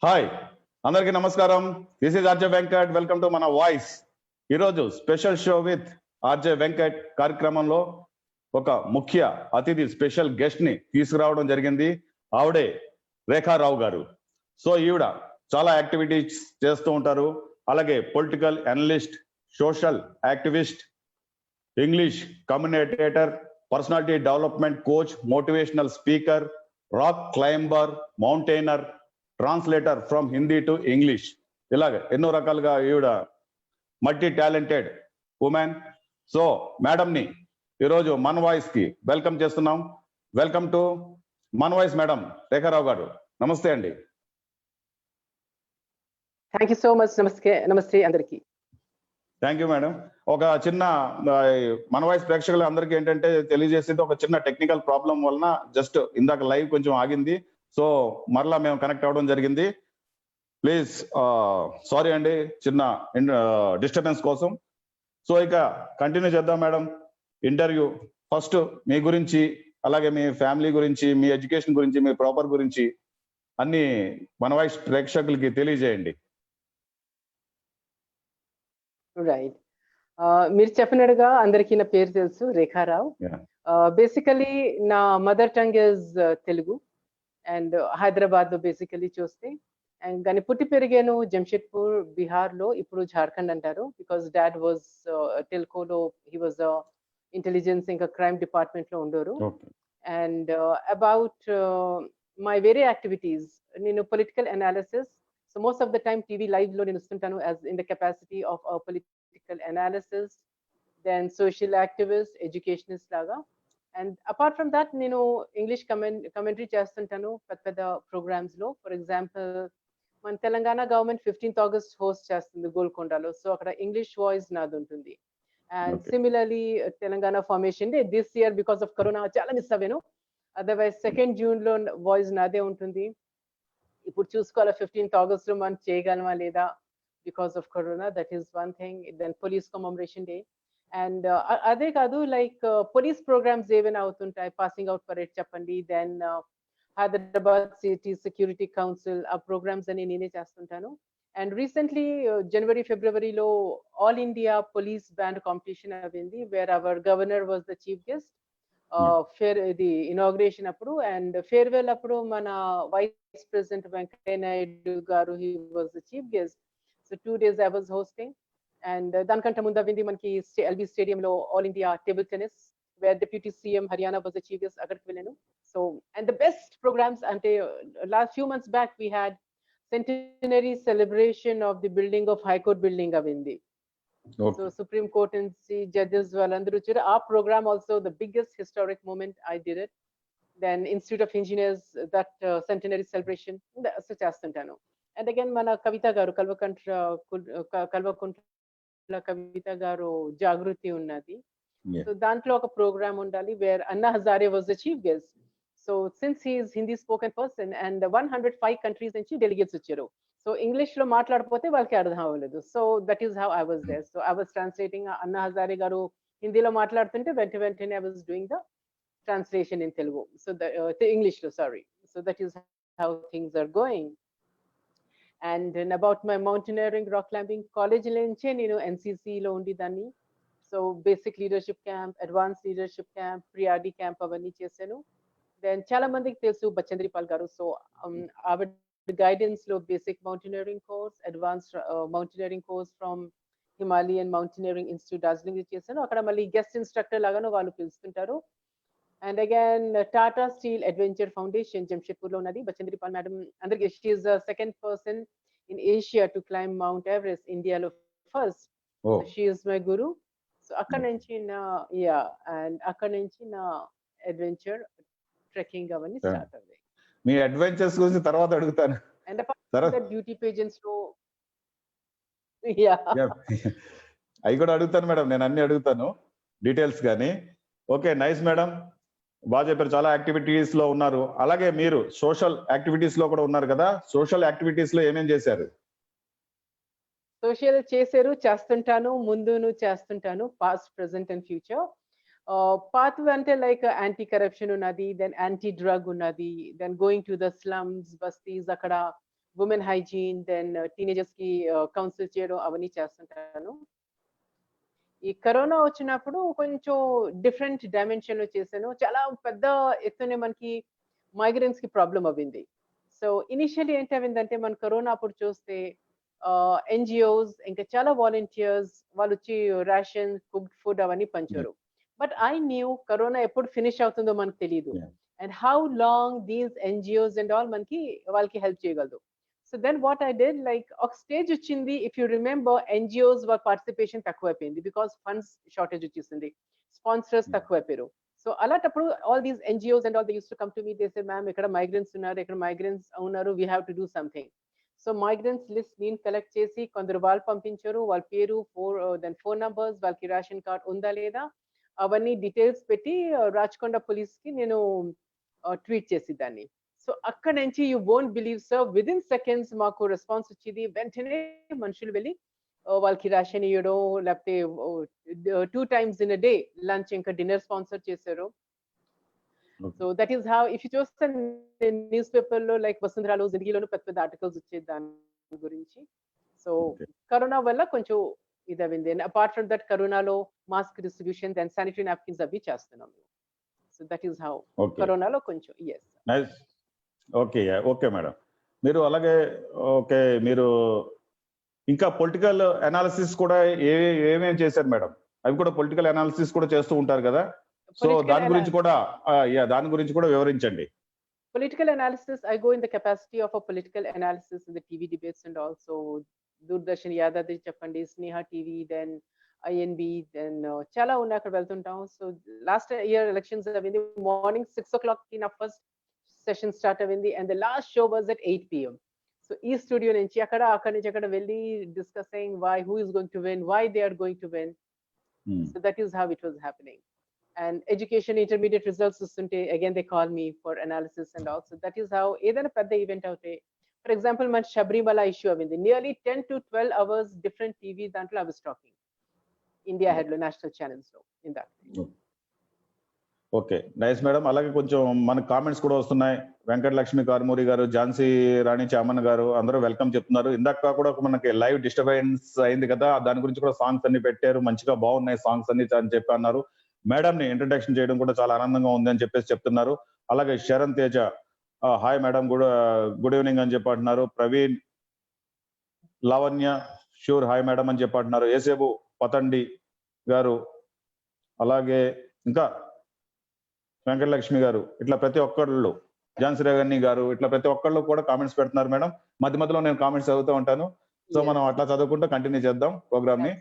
Hi అందరికీ నమస్కారం. This is RJ Venkat. Welcome to మన వాయిస్. ఈరోజు special show with RJ Venkat కార్యక్రమంలో ఒక ముఖ్య అతిథి స్పెషల్ గెస్ట్ ని తీసుకురావడం జరిగింది. ఆవిడే రేఖారావు గారు. సో ఈవిడ చాలా యాక్టివిటీస్ చేస్తూ ఉంటారు. అలాగే political analyst, social activist, English communicator, personality development coach, motivational speaker, rock climber, mountaineer, translator from Hindi to English, ఇలాగ ఎన్నో రకాలుగా ఈవిడ multi talented women. So madam ని ఈరోజు మన వాయిస్ కి వెల్కమ్ చేస్తున్నాం. వెల్కమ్ టు మన వాయిస్ మేడం రేఖారావు గారు. నమస్తే అండి. Thank you so much. నమస్తే అందరికి. Thank you madam. ఒక చిన్న మన వాయిస్ ప్రేక్షకులు అందరికీ ఏంటంటే తెలియజేసేది, ఒక చిన్న టెక్నికల్ ప్రాబ్లం వలన జస్ట్ ఇందాక లైవ్ కొంచెం ఆగింది. సో మరలా మేము కనెక్ట్ అవ్వడం జరిగింది. ప్లీజ్ సారీ అండి చిన్న డిస్టర్బెన్స్ కోసం. సో ఇక కంటిన్యూ చేద్దాం మేడం ఇంటర్వ్యూ. ఫస్ట్ మీ గురించి, అలాగే మీ ఫ్యామిలీ గురించి, మీ ఎడ్యుకేషన్ గురించి, మీ ప్రాపర్ గురించి అన్ని మన వాయిస్ ప్రేక్షకులకి తెలియజేయండి. రైట్. మీరు చెప్పినట్టుగా అందరికీ నా పేరు తెలుసు, రేఖారావు. బేసికలీ నా mother tongue is Telugu and Hyderabad లో బేసికలీ చూస్తే, అండ్ కానీ పుట్టి పెరిగాను జంషెడ్పూర్, బీహార్ లో, ఇప్పుడు జార్ఖండ్ అంటారు. బికాస్ డాడ్ వాజ్ టెల్కోలో, హీ వాజ్ ఇంటెలిజెన్స్ ఇంకా క్రైమ్ డిపార్ట్మెంట్ లో ఉండరు. అండ్ అబౌట్ మై వేరే యాక్టివిటీస్, నేను political analysis, so most of the time TV live లో నేను వస్తుంటాను as in the capacity of political analysis, then social activist, educationist లాగా. అండ్ అపార్ట్ ఫ్రమ్ దాట్ నేను ఇంగ్లీష్ కమెంటరీ చేస్తుంటాను పెద్ద పెద్ద ప్రోగ్రామ్స్ లో. ఫర్ ఎగ్జాంపుల్ మన Telangana government 15th August host చేస్తుంది గోల్కొండలో, సో అక్కడ ఇంగ్లీష్ వాయిస్ నాది ఉంటుంది. And similarly Telangana formation day this year because of corona చాలా మిస్ అవ్వాను. అదర్వైజ్ 2nd జూన్ లో వాయిస్ నాదే ఉంటుంది. ఇప్పుడు చూసుకోవాలి 15th ఆగస్ట్ లో మనం చేయగలమా లేదా because of corona, that is one thing. Then police commemoration day. And అదే కాదు, లైక్ పోలీస్ ప్రోగ్రామ్స్ ఏమైనా అవుతుంటాయి, పాసింగ్ అవుట్ పరేడ్ చెప్పండి, then Hyderabad city security council, ఆ ప్రోగ్రామ్స్ అని నేనే చేస్తుంటాను. అండ్ రీసెంట్లీ జనవరి ఫిబ్రవరిలో all India police band competition అయింది, where our governor was the chief guest. ఇది ఇనాగ్రేషన్ అప్పుడు. అండ్ ఫేర్వెల్ అప్పుడు మన వైస్ ప్రెసిడెంట్ వెంకయ్య నాయుడు గారు, he was the chief guest. So 2 days I was hosting. And దానికంటే ముందు అవింది మనకి ఎల్బీ స్టేడియం లో all India table tennis, where deputy CM Haryana was the chief guest, అక్కడికి వెళ్ళాను. So and the best programmes అంటే last few months back we had centenary celebration of the building of high court building అవింది. So supreme court నుంచి judges వాళ్ళందరూ వచ్చారు. ఆ programme also the biggest historic moment, I did it. Then institute of engineers that centenary celebration చేస్తుంటాను. And again మన కవిత గారు కల్వకుంట్ల కవిత గారు జాగృతి ఉన్నది, సో దాంట్లో ఒక ప్రోగ్రామ్ ఉండాలి where Anna Hazare was the chief guest. So since he is Hindi spoken person and 105 countries నుంచి delegates వచ్చారు. సో ఇంగ్లీష్ లో మాట్లాడకపోతే వాళ్ళకి అర్థం అవ్వలేదు. So that is how I was there. So I was translating. Anna Hazare గారు హిందీలో మాట్లాడుతుంటే వెంటనే I was doing the translation in Telugu, so English లో, sorry. So that is how things are going. And about my mountaineering, rock climbing, college నుంచే నేను ఎన్సీసీలో ఉండేదాన్ని. So basic leadership camp, advance leadership camp, pre RD camp అవన్నీ చేశాను. Then చాలా మందికి తెలుసు బచ్చంద్రి పాల్ గారు. సో ఆవిడ గైడెన్స్ లో basic mountaineering course, advance mountaineering course from Himalayan mountaineering institute Darjeeling చేశాను. అక్కడ మళ్ళీ గెస్ట్ ఇన్స్ట్రక్టర్ లాగాను వాళ్ళు పిలుస్తుంటారు. And again Tata steel adventure foundation Jamshedpur లో ఉన్నది. బచ్చంద్రి పాల్ మేడం అందరికి, she is the 2nd person in Asia to climb mount Everest, ఇండియాలో first. She is my Guru. So అక్కడ నుంచి నా అడ్వెంచర్ ట్రెక్కింగ్ అవన్నీ స్టార్ట్ అయ్యాయి. మీ అడ్వెంచర్స్ గురించి తర్వాత అడుగుతాను. అండ్ బ్యూటీ పేజెంట్స్ లో అవి కూడా అడుగుతాను మేడం, నేను అన్ని అడుగుతాను డీటెయిల్స్ గానీ. ఓకే, నైస్ మేడం, బాగా చెప్పారు. చాలా యాక్టివిటీస్ లో ఉన్నారు. అలాగే మీరు సోషల్ యాక్టివిటీస్ లో కూడా ఉన్నారు కదా. సోషల్ యాక్టివిటీస్ లో ఏమేం చేశారు? సోషల్ చేస్తుంటాను, ముందును చేస్తుంటాను, past, present and future. Path అంటే లైక్ యాంటీ కరప్షన్ ఉన్నది, దెన్ యాంటీ డ్రగ్ ఉన్నది, then going to the slums, bastis, అక్కడ ఉమెన్ హైజీన్, దెన్ టీనేజర్స్ కి కౌన్సిల్ చేయడం అవన్నీ చేస్తుంటాను. ఈ కరోనా వచ్చినప్పుడు కొంచెం డిఫరెంట్ డైమెన్షన్ లో చేశాను. చాలా పెద్ద ఎత్తున మనకి మైగ్రెంట్స్ కి ప్రాబ్లం అవ్వింది. సో ఇనిషియల్లీ ఏంటి అయిందంటే మన కరోనా అప్పుడు చూస్తే ఎన్జిఓస్ ఇంకా చాలా వాలంటీర్స్ వాళ్ళు వచ్చి రేషన్, కుక్డ్ ఫుడ్ అవన్నీ పంచారు. బట్ ఐ న్యూ కరోనా ఎప్పుడు ఫినిష్ అవుతుందో మనకు తెలియదు. Yeah. And how long these NGOs and all మనకి వాళ్ళకి హెల్ప్ చేయగలదు. So then what I did, like ఒక స్టేజ్ వచ్చింది, ఇఫ్ యూ రిమెంబర్ ఎన్జిఓస్ వాళ్ళ పార్టిసిపేషన్ తక్కువైపోయింది బికాస్ ఫండ్స్ షార్టేజ్ వచ్చేసింది, స్పాన్సర్స్ తక్కువైపోయారు. సో అలాంటప్పుడు all these NGOs and all they use to come to me, they say ma'am ఇక్కడ migrants ఉన్నారు, ఇక్కడ మైగ్రెంట్స్ ఉన్నారు, we have to do something. So migrants list నేను కలెక్ట్ చేసి కొందరు వాళ్ళు పంపించారు, వాళ్ళ పేరు, దెన్ ఫోన్ నంబర్స్, వాళ్ళకి రేషన్ కార్డ్ ఉందా లేదా అవన్నీ డీటెయిల్స్ పెట్టి రాచకొండ పోలీస్ కి నేను ట్వీట్ చేసి దాన్ని. సో అక్కడ నుంచి you won't believe sir, within seconds మాకు రెస్పాన్స్ వచ్చింది. వెంటనే మనుషులు వెళ్ళి వాళ్ళకి రేషన్ ఇవ్వడం, లేకపోతే 2 times in a day lunch ఇంకా డిన్నర్ స్పాన్సర్ చేశారు. So that is how, if you చూస్తే న్యూస్ పేపర్ లో లైక్ వసుంధరాలో, జిందగీలోను పెద్ద పెద్ద ఆర్టికల్స్ వచ్చేది దాని గురించి. సో కరోనా వల్ల కొంచెం ఇది అయింది. అపార్ట్ ఫ్రమ్ దట్ కరోనాలో mask distribution, then sanitary napkins అవి చేస్తున్నాం. సో దట్ ఈస్ హౌ కరోనాలో కొంచెం. Yes, nice. Okay okay madam, మీరు అలాగే ఓకే, మీరు ఇంకా పొలిటికల్ అనాలిసిస్ కూడా ఏమేం చేశారు మేడం? అవి కూడా పొలిటికల్ అనాలిసిస్ కూడా చేస్తూ ఉంటారు కదా, సో దాని గురించి కూడా వివరించండి. Political analysis, I go in the capacity of a political analysis in the TV debates and also Doordarshan, Yadadri Chappandi, Sneha TV, then INB, then chala unna akkada veltuntam. So last year elections avindi morning 6 o'clock in our first session start avindi, and the last show was at 8 p.m. So ee studio nunchi akkada nunchi akkada velli discussing why, who is going to win, why they are going to win. So that is how it was happening. And education intermediate results ustunte again they call me for analysis and also that is how edaina pedda event avute. For example, man Shabrimala issue avindi nearly 10 to 12 hours different TV dantlo I was talking India head lo national channels lo in that. Okay, nice madam. అలాగే కొంచెం మన comments కూడా వస్తున్నాయి. వెంకటలక్ష్మి కార్మూరి గారు, ఝాన్సీ రాణి చామన్ గారు అందరూ welcome చెప్తున్నారు. ఇందాక కూడా మనకి లైవ్ డిస్టర్బెన్స్ అయింది కదా, దాని గురించి కూడా సాంగ్స్ అన్ని పెట్టారు, మంచిగా బాగున్నాయి సాంగ్స్ అన్ని అని చెప్పి అన్నారు. మేడం ని ఇంట్రడక్షన్ చేయడం కూడా చాలా ఆనందంగా ఉంది అని చెప్పేసి చెప్తున్నారు. అలాగే Sharan Teja, hi madam, good evening అని చెప్పి అంటున్నారు. Praveen, Lavanya, sure hi madam అని చెప్పి అంటున్నారు. ఏసేబు పతండి గారు, అలాగే ఇంకా వెంకటలక్ష్మి గారు, ఇట్లా ప్రతి ఒక్కళ్ళు, ఝాన్సీ రాణి గారు, ఇట్లా ప్రతి ఒక్కళ్ళు కూడా కామెంట్స్ పెడుతున్నారు మేడం. మధ్య మధ్యలో నేను కామెంట్స్ చదువుతూ ఉంటాను. సో మనం అట్లా చదువుకుంటూ కంటిన్యూ చేద్దాం ప్రోగ్రామ్ ని.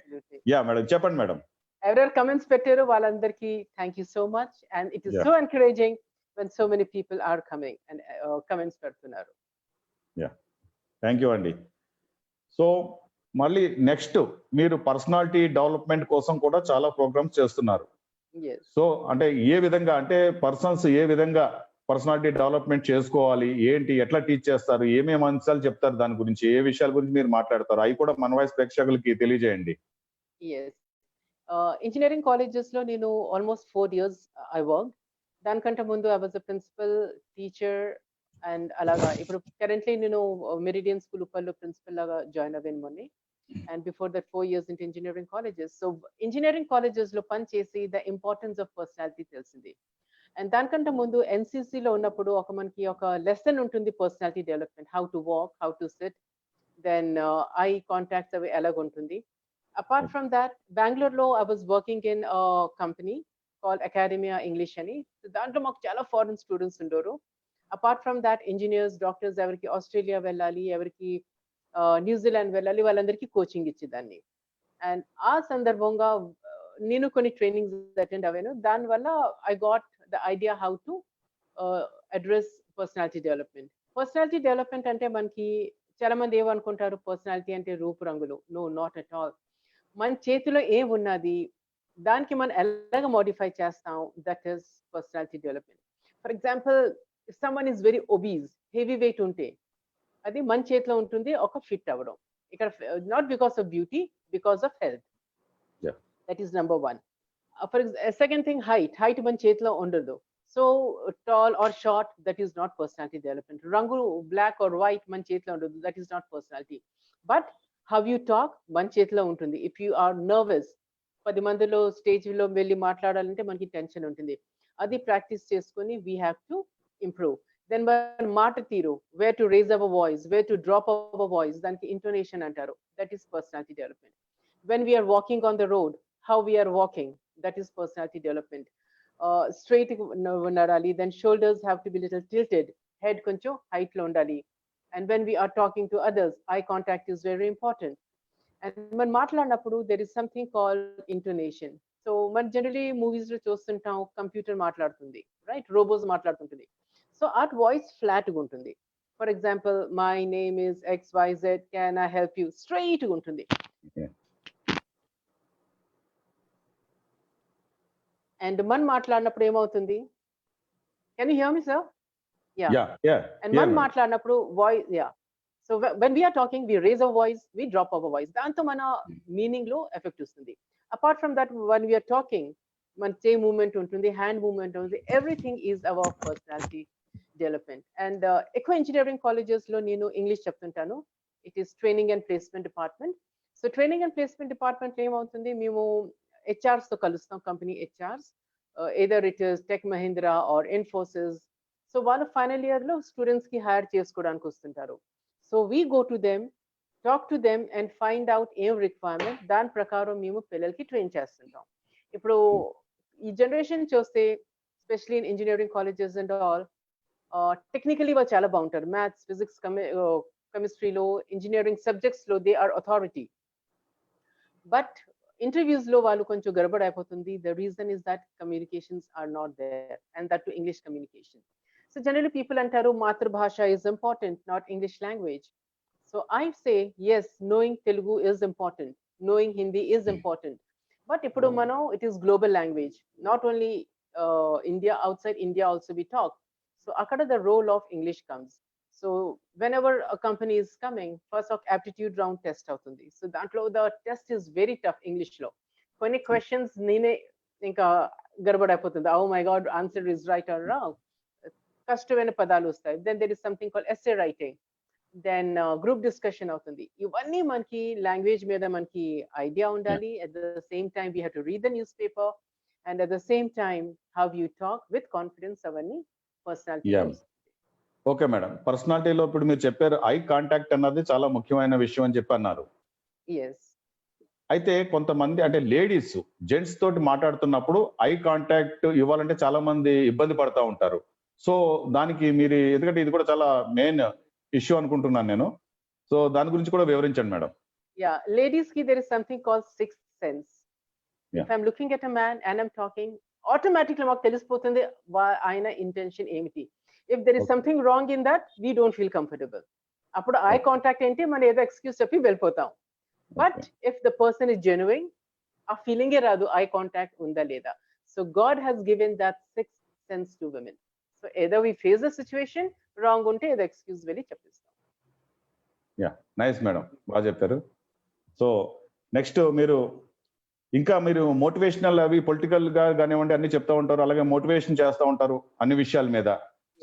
యా మేడం, చెప్పండి మేడం. ఎవరెవరు కమెంట్స్ పెట్టారు వాళ్ళందరికీ thank you so much, and it is so encouraging when so many people are coming and comments పెడుతున్నారు. యా, థ్యాంక్ యూ అండి. సో మళ్ళీ నెక్స్ట్ మీరు పర్సనాలిటీ డెవలప్మెంట్ కోసం కూడా చాలా ప్రోగ్రామ్స్ చేస్తున్నారు. సో అంటే ఏ విధంగా, అంటే పర్సన్స్ ఏ విధంగా పర్సనాలిటీ డెవలప్మెంట్ చేసుకోవాలి, ఏంటి, ఎట్లా టీచ్ చేస్తారు, ఏమేమి అంశాలు చెప్తారు, దాని గురించి ఏ విషయాల గురించి మీరు మాట్లాడతారు, అవి కూడా మన వాయిస్ ప్రేక్షకులకి తెలియజేయండి. ఇంజనీరింగ్ కాలేజెస్ లో నేను ఆల్మోస్ట్ 4 years ఐ వర్క్. దానికంటే ముందు I was a principal, teacher and అలాగా ఇప్పుడు కరెంట్లీ నేను మెరిడియన్ స్కూల్ ఉప్పల్లో ప్రిన్సిపల్ లాగా జాయిన్ అవ్వాను మొన్న. And before that 4 years into engineering colleges. So engineering colleges lo pan chesi the importance of personality telisindi. And danikante mundu NCC lo unnappudu oka manaki oka lesson untundi personality development, how to walk, how to sit, then eye contacts avi elaga untundi. Apart from that, Bangalore lo I was working in a company called Academia English ani. So dantlo maku chala foreign students undoru. Apart from that, engineers, doctors evariki Australia vellali, evariki New Zealand వెళ్ళాలి, వాళ్ళందరికీ coaching ఇచ్చేదాన్ని. And ఆ సందర్భంగా నేను కొన్ని trainings attend అవ్వాను. దానివల్ల I got the idea how to address personality development. Personality development అంటే మనకి చాలా మంది ఏమనుకుంటారు, పర్సనాలిటీ అంటే రూపు రంగులు. No, not at all. మన చేతిలో ఏం ఉన్నది దానికి మనం ఎలాగ మోడిఫై చేస్తాం, that is personality development. For example, if someone is very obese, heavy weight ఉంటే అది మన చేతిలో ఉంటుంది ఒక ఫిట్ అవ్వడం. ఇక్కడ not because of beauty, because of health. That is number 1. For second thing, height మన చేతిలో ఉండదు. So tall or short, that is not personality development. Rangu black or white man chetlo undadu, that is not personality. But how you talk man chetlo untundi. If you are nervous, 10 మందిలో stage లో వెళ్ళి మాట్లాడాలంటే మనకి tension ఉంటుంది. అది practice చేసుకొని we have to improve. Then మన మాట తీరు, where to raise our voice, where to drop our voice, దానికి intonation అంటారు. That is personality development. When we are walking on the road, how we are walking, that is personality development. Straight nadali, then shoulders have to be little tilted, head koncho height lo undali. And when we are talking to others, eye contact is very important. And when మాట్లాడినప్పుడు there is something called intonation. So మన generally movies లో చూస్తుంటాం computer మాట్లాడుతుంది, right? Robots మాట్లాడుతుంటుంది. So our voice flat గా ఉంటుంది. For example, my name is XYZ, can I help you? Straight గా ఉంటుంది. Yeah. And man మాట్లాడినప్పుడు ఏమవుతుంది? Can you hear me, sir? Yeah. And man మాట్లాడినప్పుడు voice, yeah. So when we are talking, we raise our voice, we drop our voice. దాంతో మన meaning లో effect వస్తుంది. Apart from that, when we are talking, మన చే movement ఉంటుంది, hand movement ఉంటుంది, everything is our personality development. And ఎక్కువ engineering colleges లో నేను ఇంగ్లీష్ చెప్తుంటాను. It is training and placement department. So training and placement department ఏమవుతుంది, మేము హెచ్ఆర్స్ తో కలుస్తాం, company HRs, either it is tech Mahindra or Infosys. So వాళ్ళు ఫైనల్ ఇయర్ లో స్టూడెంట్స్ కి హైర్ చేసుకోవడానికి వస్తుంటారు. So we go to them, talk to them and find out ఏం రిక్వైర్మెంట్, దాని ప్రకారం మేము పిల్లలకి ట్రైన్ చేస్తుంటాం. ఇప్పుడు ఈ జనరేషన్ చూస్తే specially in engineering colleges and all, technically వాళ్ళు చాలా బాగుంటారు. మ్యాథ్స్, ఫిజిక్స్, కెమిస్ట్రీలో, ఇంజనీరింగ్ సబ్జెక్ట్స్ లో they are authority. But interviews లో వాళ్ళు కొంచెం గడబడ అయిపోతుంది. The reason is that communications are not there, and that to English communication. So generally people antaru matrabhasha is important, not English language. So I say yes, knowing Telugu is important, knowing Hindi is important. But ippudu mano, it is global language. Not only India, outside India also we talk. So akada the role of English comes. So whenever a company is coming, first of aptitude round test avutundi. So dantlo the test is very tough English lo. Konni questions nene inka garbad అయిపోతుంది. Oh my god, answer is right or wrong. కష్టమైన పదాలు వస్తాయి. Then there is something called essay writing, then group discussion అవుతుంది. ఇవన్నీ మనకి language మీద మనకి idea ఉండాలి. At the same time we have to read the newspaper, and at the same time how you talk with confidence, అవన్నీ personality. Okay madam, పర్సనాలిటీలో ఇప్పుడు మీరు చెప్పారు ఐ కాంటాక్ట్ అన్నది చాలా ముఖ్యమైన విషయం అని చెప్పి అన్నారు. ఎస్. అయితే కొంతమంది అంటే లేడీస్ జెంట్స్ తోటి మాట్లాడుతున్నప్పుడు ఐ కాంటాక్ట్ ఇవ్వాలంటే చాలా మంది ఇబ్బంది పడతా ఉంటారు. సో దానికి మీరు, ఎందుకంటే ఇది కూడా చాలా మెయిన్ ఇష్యూ అనుకుంటున్నాను నేను, సో దాని గురించి కూడా వివరించండి మేడం. యా, లేడీస్ కి there is something called sixth sense. Yeah. If I'm looking at a man and I'm talking, automatically మాకు తెలిసిపోతుంది ఆయన ఇంటెన్షన్ ఏమిటి. If there is something wrong in that, we don't feel comfortable. అప్పుడు eye contact ఏంటి, మనం ఏదో excuse చెప్పి వెళ్ళిపోతాం. But if the person is genuine, ఆ ఫీలింగే రాదు ఐ కాంటాక్ట్ ఉందా లేదా. So God has given that sixth sense to women. So either we face the situation wrong ఉంటే ఏదో ఎక్స్క్యూజ్ వెళ్ళి చెప్పిస్తాం. యా, నైస్ మేడం, బాగా చెప్పారు. సో నెక్స్ట్ మీరు ఇంకా మీరు మోటివేషనల్ అవి పొలిటికల్ గా కానివ్వండి అన్ని చెప్తా ఉంటారు, అలాగే మోటివేషన్ చేస్తూ ఉంటారు అన్ని విషయాల మీద.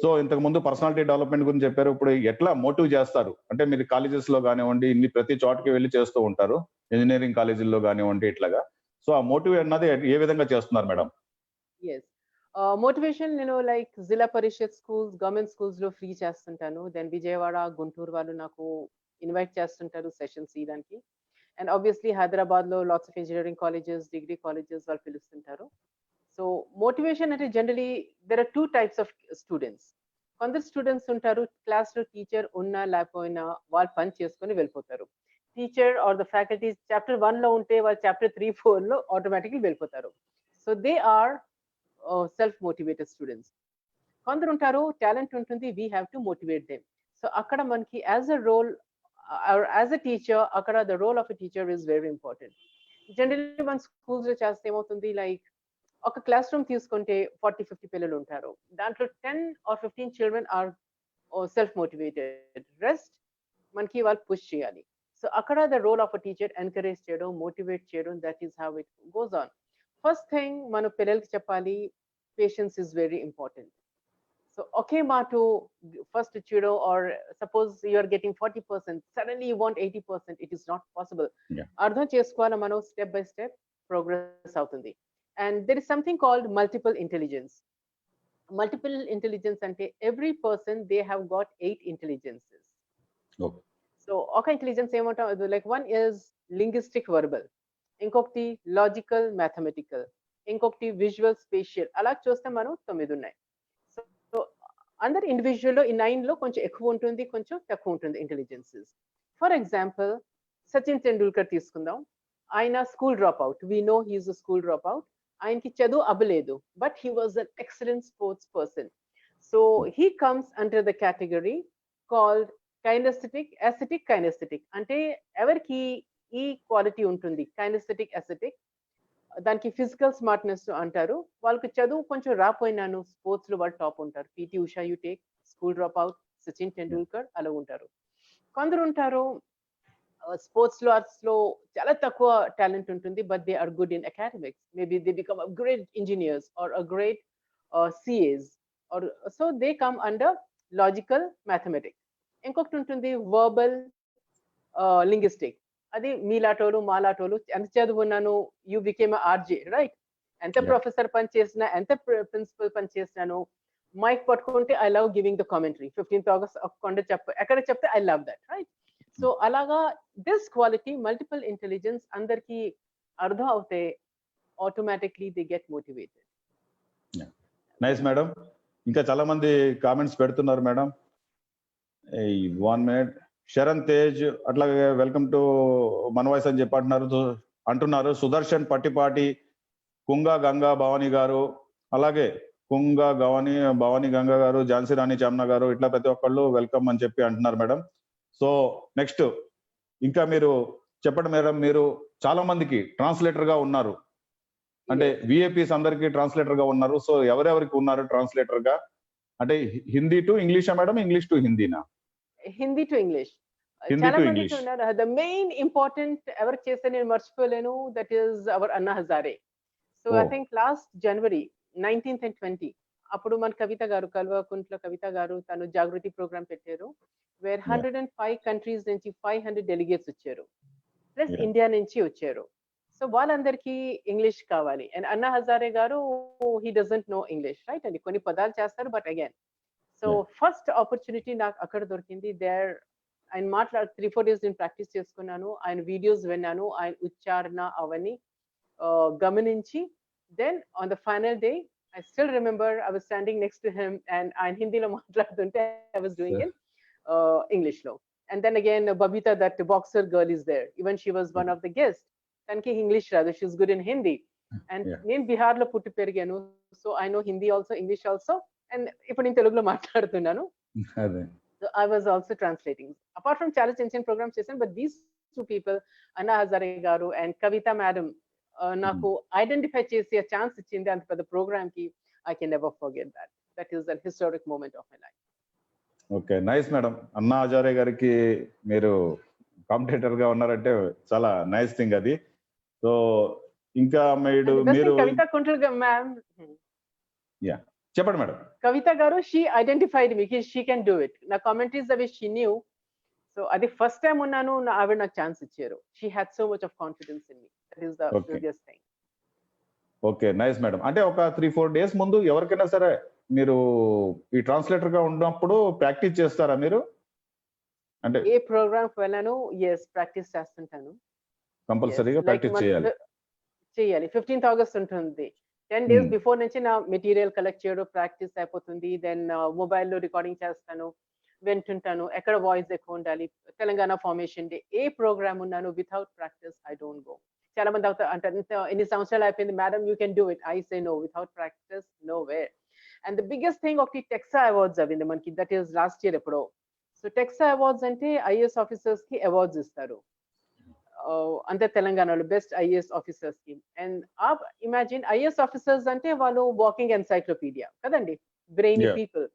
సో ఇంతకు ముందు పర్సనాలిటీ డెవలప్మెంట్ గురించి చెప్పారు. ఇప్పుడు ఎట్లా మోటివ్ చేస్తారు అంటే మీరు కాలేజెస్ లో కానివ్వండి, ఇన్ని ప్రతి చోటకి వెళ్ళి చేస్తూ ఉంటారు, ఇంజనీరింగ్ కాలేజీల్లో కానివ్వండి ఇట్లాగా. సో ఆ మోటివ్ అన్నది ఏ విధంగా చేస్తున్నారు మేడం? ఎస్, మోటివేషన్ నేను like Zilla Parishad schools, government schools లో ఫ్రీ చేస్తుంటాను. దెన్ విజయవాడ, గుంటూరు వాళ్ళు నాకు ఇన్వైట్ చేస్తుంటారు సెషన్స్ ఇయడానికి. అండ్ ఆబ్వియస్లీ హైదరాబాద్ లో lots of engineering colleges, degree colleges వాళ్ళు పిలుస్తుంటారు. సో మోటివేషన్ అంటే generally there are 2 types of students. కొందరు స్టూడెంట్స్ ఉంటారు క్లాస్ లో టీచర్ ఉన్నా లేకపోయినా వాళ్ళు పని చేసుకొని వెళ్ళిపోతారు. Teacher or the faculty chapter 1 లో ఉంటే వాళ్ళు చాప్టర్ 3, 4 లో ఆటోమేటిక్లీ వెళ్ళిపోతారు. So they are self motivated students. కొందరు ఉంటారు టాలెంట్ ఉంటుంది, we have to motivate them. So అక్కడ మనకి as a role, as a teacher, అక్కడ the role of a teacher is very important. Generally మన స్కూల్స్ లో చేస్తే ఏమవుతుంది, లైక్ ఒక క్లాస్ రూమ్ తీసుకుంటే 40-50 పిల్లలు ఉంటారు. దాంట్లో 10 or 15 children are self motivated, rest మనకి వాళ్ళు పుష్ చేయాలి. సో అక్కడ the role of a teacher encourage చేయడం, మోటివేట్ చేయడం, that is how it goes on. First thing మన పిల్లలకి చెప్పాలి, patience is very important. So okay mato first chudo, or suppose you are getting 40%, suddenly you want 80%, it is not possible. Yeah. Ardham chesukovala mano step by step progress avutundi. And there is something called multiple intelligence. Multiple intelligence ante every person they have got 8 intelligences. Okay. So oka intelligence ఏమంటాం, like one is linguistic verbal, ఇంకొకటి logical mathematical, ఇంకొకటి visual spatial. అలా చూస్తే మనం 9 ఉన్నాయి. So అందరు individual లో ఈ 9 లో కొంచెం ఎక్కువ ఉంటుంది, కొంచెం తక్కువ ఉంటుంది intelligences. For example Sachin Tendulkar తీసుకుందాం. ఆయన school drop out, we know he is a school drop out. ఆయనకి చదువు అవ్వలేదు, but he was an excellent sports person. So he comes under the category called kinesthetic, ascetic, kinesthetic. అంటే ఎవరికి ఈ క్వాలిటీ ఉంటుంది, kinesthetic, ascetic, దానికి ఫిజికల్ స్మార్ట్నెస్ అంటారు. వాళ్ళకి చదువు కొంచెం రాపోయినాను స్పోర్ట్స్ లో వాళ్ళు టాప్ ఉంటారు. PT Usha you take, school drop out, Sachin Tendulkar అలా ఉంటారు. కొందరు ఉంటారు స్పోర్ట్స్ లో, ఆర్ట్స్ లో చాలా తక్కువ టాలెంట్ ఉంటుంది, but they are good in academics. Maybe they become a great engineers or a great CAs, or so they come under logical mathematics. ఇంకొకటి ఉంటుంది వర్బల్ లింగ్విస్టిక్. అది మీలాటోలు మాలాటోలు ఎంత చదువున్నాను, యూ బికేమ్ ఆర్జే, రైట్? ఎంత ప్రొఫెసర్ పని చేసినా, ఎంత ప్రిన్సిపల్ పని చేసినాను, మైక్ పట్టుకుంటే I love giving the commentary. 15th August ఎక్కడ చెప్తే I love that, right? So అలాగా దిస్ క్వాలిటీ మల్టిపుల్ ఇంటెలిజెన్స్ అందరికి అర్థం అవుతే automatically they get motivated. Nice madam. ఇంకా చాలా మంది కామెంట్స్ పెడుతున్నారు మేడం. 1 minute. శరణ్ తేజ్ అట్లాగే వెల్కమ్ టు మన వాయిస్ అని చెప్పి అంటున్నారు. సుదర్శన్ పట్టిపాటి, కుంగా గంగా భవానీ గారు, అలాగే కుంగా భవానీ గంగా గారు, ఝాన్సీ రాణి చామ్నా గారు, ఇట్లా ప్రతి ఒక్కళ్ళు వెల్కమ్ అని చెప్పి అంటున్నారు మేడం. సో నెక్స్ట్ ఇంకా మీరు చెప్పండి మేడం. మీరు చాలా మందికి ట్రాన్స్లేటర్ గా ఉన్నారు, అంటే విఐపీస్ అందరికి ట్రాన్స్లేటర్ గా ఉన్నారు. సో ఎవరెవరికి ఉన్నారు ట్రాన్స్లేటర్ గా? అంటే హిందీ టు ఇంగ్లీషా మేడం, ఇంగ్లీష్ టు హిందీనా? Hindi to English. హిందీ చాలా టు మంది ఇంగ్లీష్. ఉన్నారు. ద మెయిన్ ఇంపార్టెంట్ ఎవరికి చేస్తే నేను మర్చిపోలేను, that is our Anna Hazare. So I think last January 19th and 20 అప్పుడు మన కవిత గారు, కల్వకుంట్ల కవిత గారు, తను జాగృతి ప్రోగ్రామ్ పెట్టారు, వేర్ 105 కంట్రీస్ నుంచి 500 డెలిగేట్స్ వచ్చారు, ప్లస్ ఇండియా నుంచి వచ్చారు. సో వాళ్ళందరికీ ఇంగ్లీష్ కావాలి. అండ్ అన్నా హజారే గారు, he doesn't know English, right అండి? కొన్ని పదాలు చేస్తారు, but again so first opportunity నాకు అక్కడ దొరికింది. దేర్ ఆయన 3-4 days నేను ప్రాక్టీస్ చేసుకున్నాను, ఆయన వీడియోస్ విన్నాను, ఆయన ఉచ్చారణ అవన్నీ గమనించి, then on the final day I still remember I was standing next to him and ఆయన హిందీలో మాట్లాడుతుంటే I was doing in English లో. And then again Babita, that boxer girl is there, even she was one of the guest. తనకి English రాదు, she is good in Hindi. And నేను బీహార్ లో పుట్టి పెరిగాను, so I know Hindi also, English also. And ఇప్పుడు నేను తెలుగులో మాట్లాడుతున్నాను. So I was also translating. Apart from చాలా చిన్న చిన్న ప్రోగ్రామ్స్ చేశాను, but these 2 people, Anna Hazare garu and Kavitha madam, నాకు ఐడెంటిఫై చేసే ఛాన్స్ ఇచ్చింది అంత పెద్ద ప్రోగ్రామ్ కి. I can never forget that. That is an historic moment of my life. Okay, nice madam. Anna Hazare గారికి మీరు కాంపిటేటర్ గా ఉన్నారంటే చాలా నైస్ థింగ్ అది. సో ఇంకా మీరు కవిత కుంట్ల మ్యామ్, యా చెప్పండి మేడం. కవిత గారు, she identified me, she can do it. నా కామెంటరీస్ అవి షీ న్యూ. సో అది ఫస్ట్ టైం ఉన్నాను, ఆవిడ నాకు ఛాన్స్ ఇచ్చారు. She had so much of confidence in me. That is the biggest thing. Okay, nice madam. అంటే ఒక 3-4 days ముందు ఎవరికైనా సరే మీరు ఈ ట్రాన్స్లేటర్ గా ఉన్నప్పుడు ప్రాక్టీస్ చేస్తారా మీరు? అంటే ఏ ప్రోగ్రామ్ వెళ్ళాను, ఎస్ ప్రాక్టీస్ చేస్తుంటాను. కంపల్సరీగా ప్రాక్టీస్ చేయాలి. 15th August ఉంటుంది. 10 days బిఫోర్ నుంచి నా మెటీరియల్ కలెక్ట్ చేయడం ప్రాక్టీస్ అయిపోతుంది. దెన్ మొబైల్లో రికార్డింగ్ చేస్తాను, వింటుంటాను, ఎక్కడ వాయిస్ ఎక్కువ ఉండాలి. తెలంగాణ ఫార్మేషన్ డే ఏ ప్రోగ్రామ్ ఉన్నాను, without practice I don't go. చాలా మంది అంటే ఎన్ని సంవత్సరాలు అయిపోయింది మేడం, you can do it. I say no, without practice nowhere. And the biggest thing ఒకటి టెక్సా అవార్డ్స్ అవింది మనకి, దట్ ఈస్ లాస్ట్ ఇయర్ ఎప్పుడో. సో టెక్సా అవార్డ్స్ అంటే ఐఏఎస్ ఆఫీసర్స్ కి అవార్డ్స్ ఇస్తారు, అంతే తెలంగాణలో బెస్ట్ ఐఏఎస్ ఆఫీసర్స్ కి. అండ్ ఇమాజిన్ ఐఏఎస్ ఆఫీసర్స్ అంటే వాళ్ళు వాకింగ్ ఎన్సైక్లోపీడియా కదండి, బ్రెయినీ పీపుల్.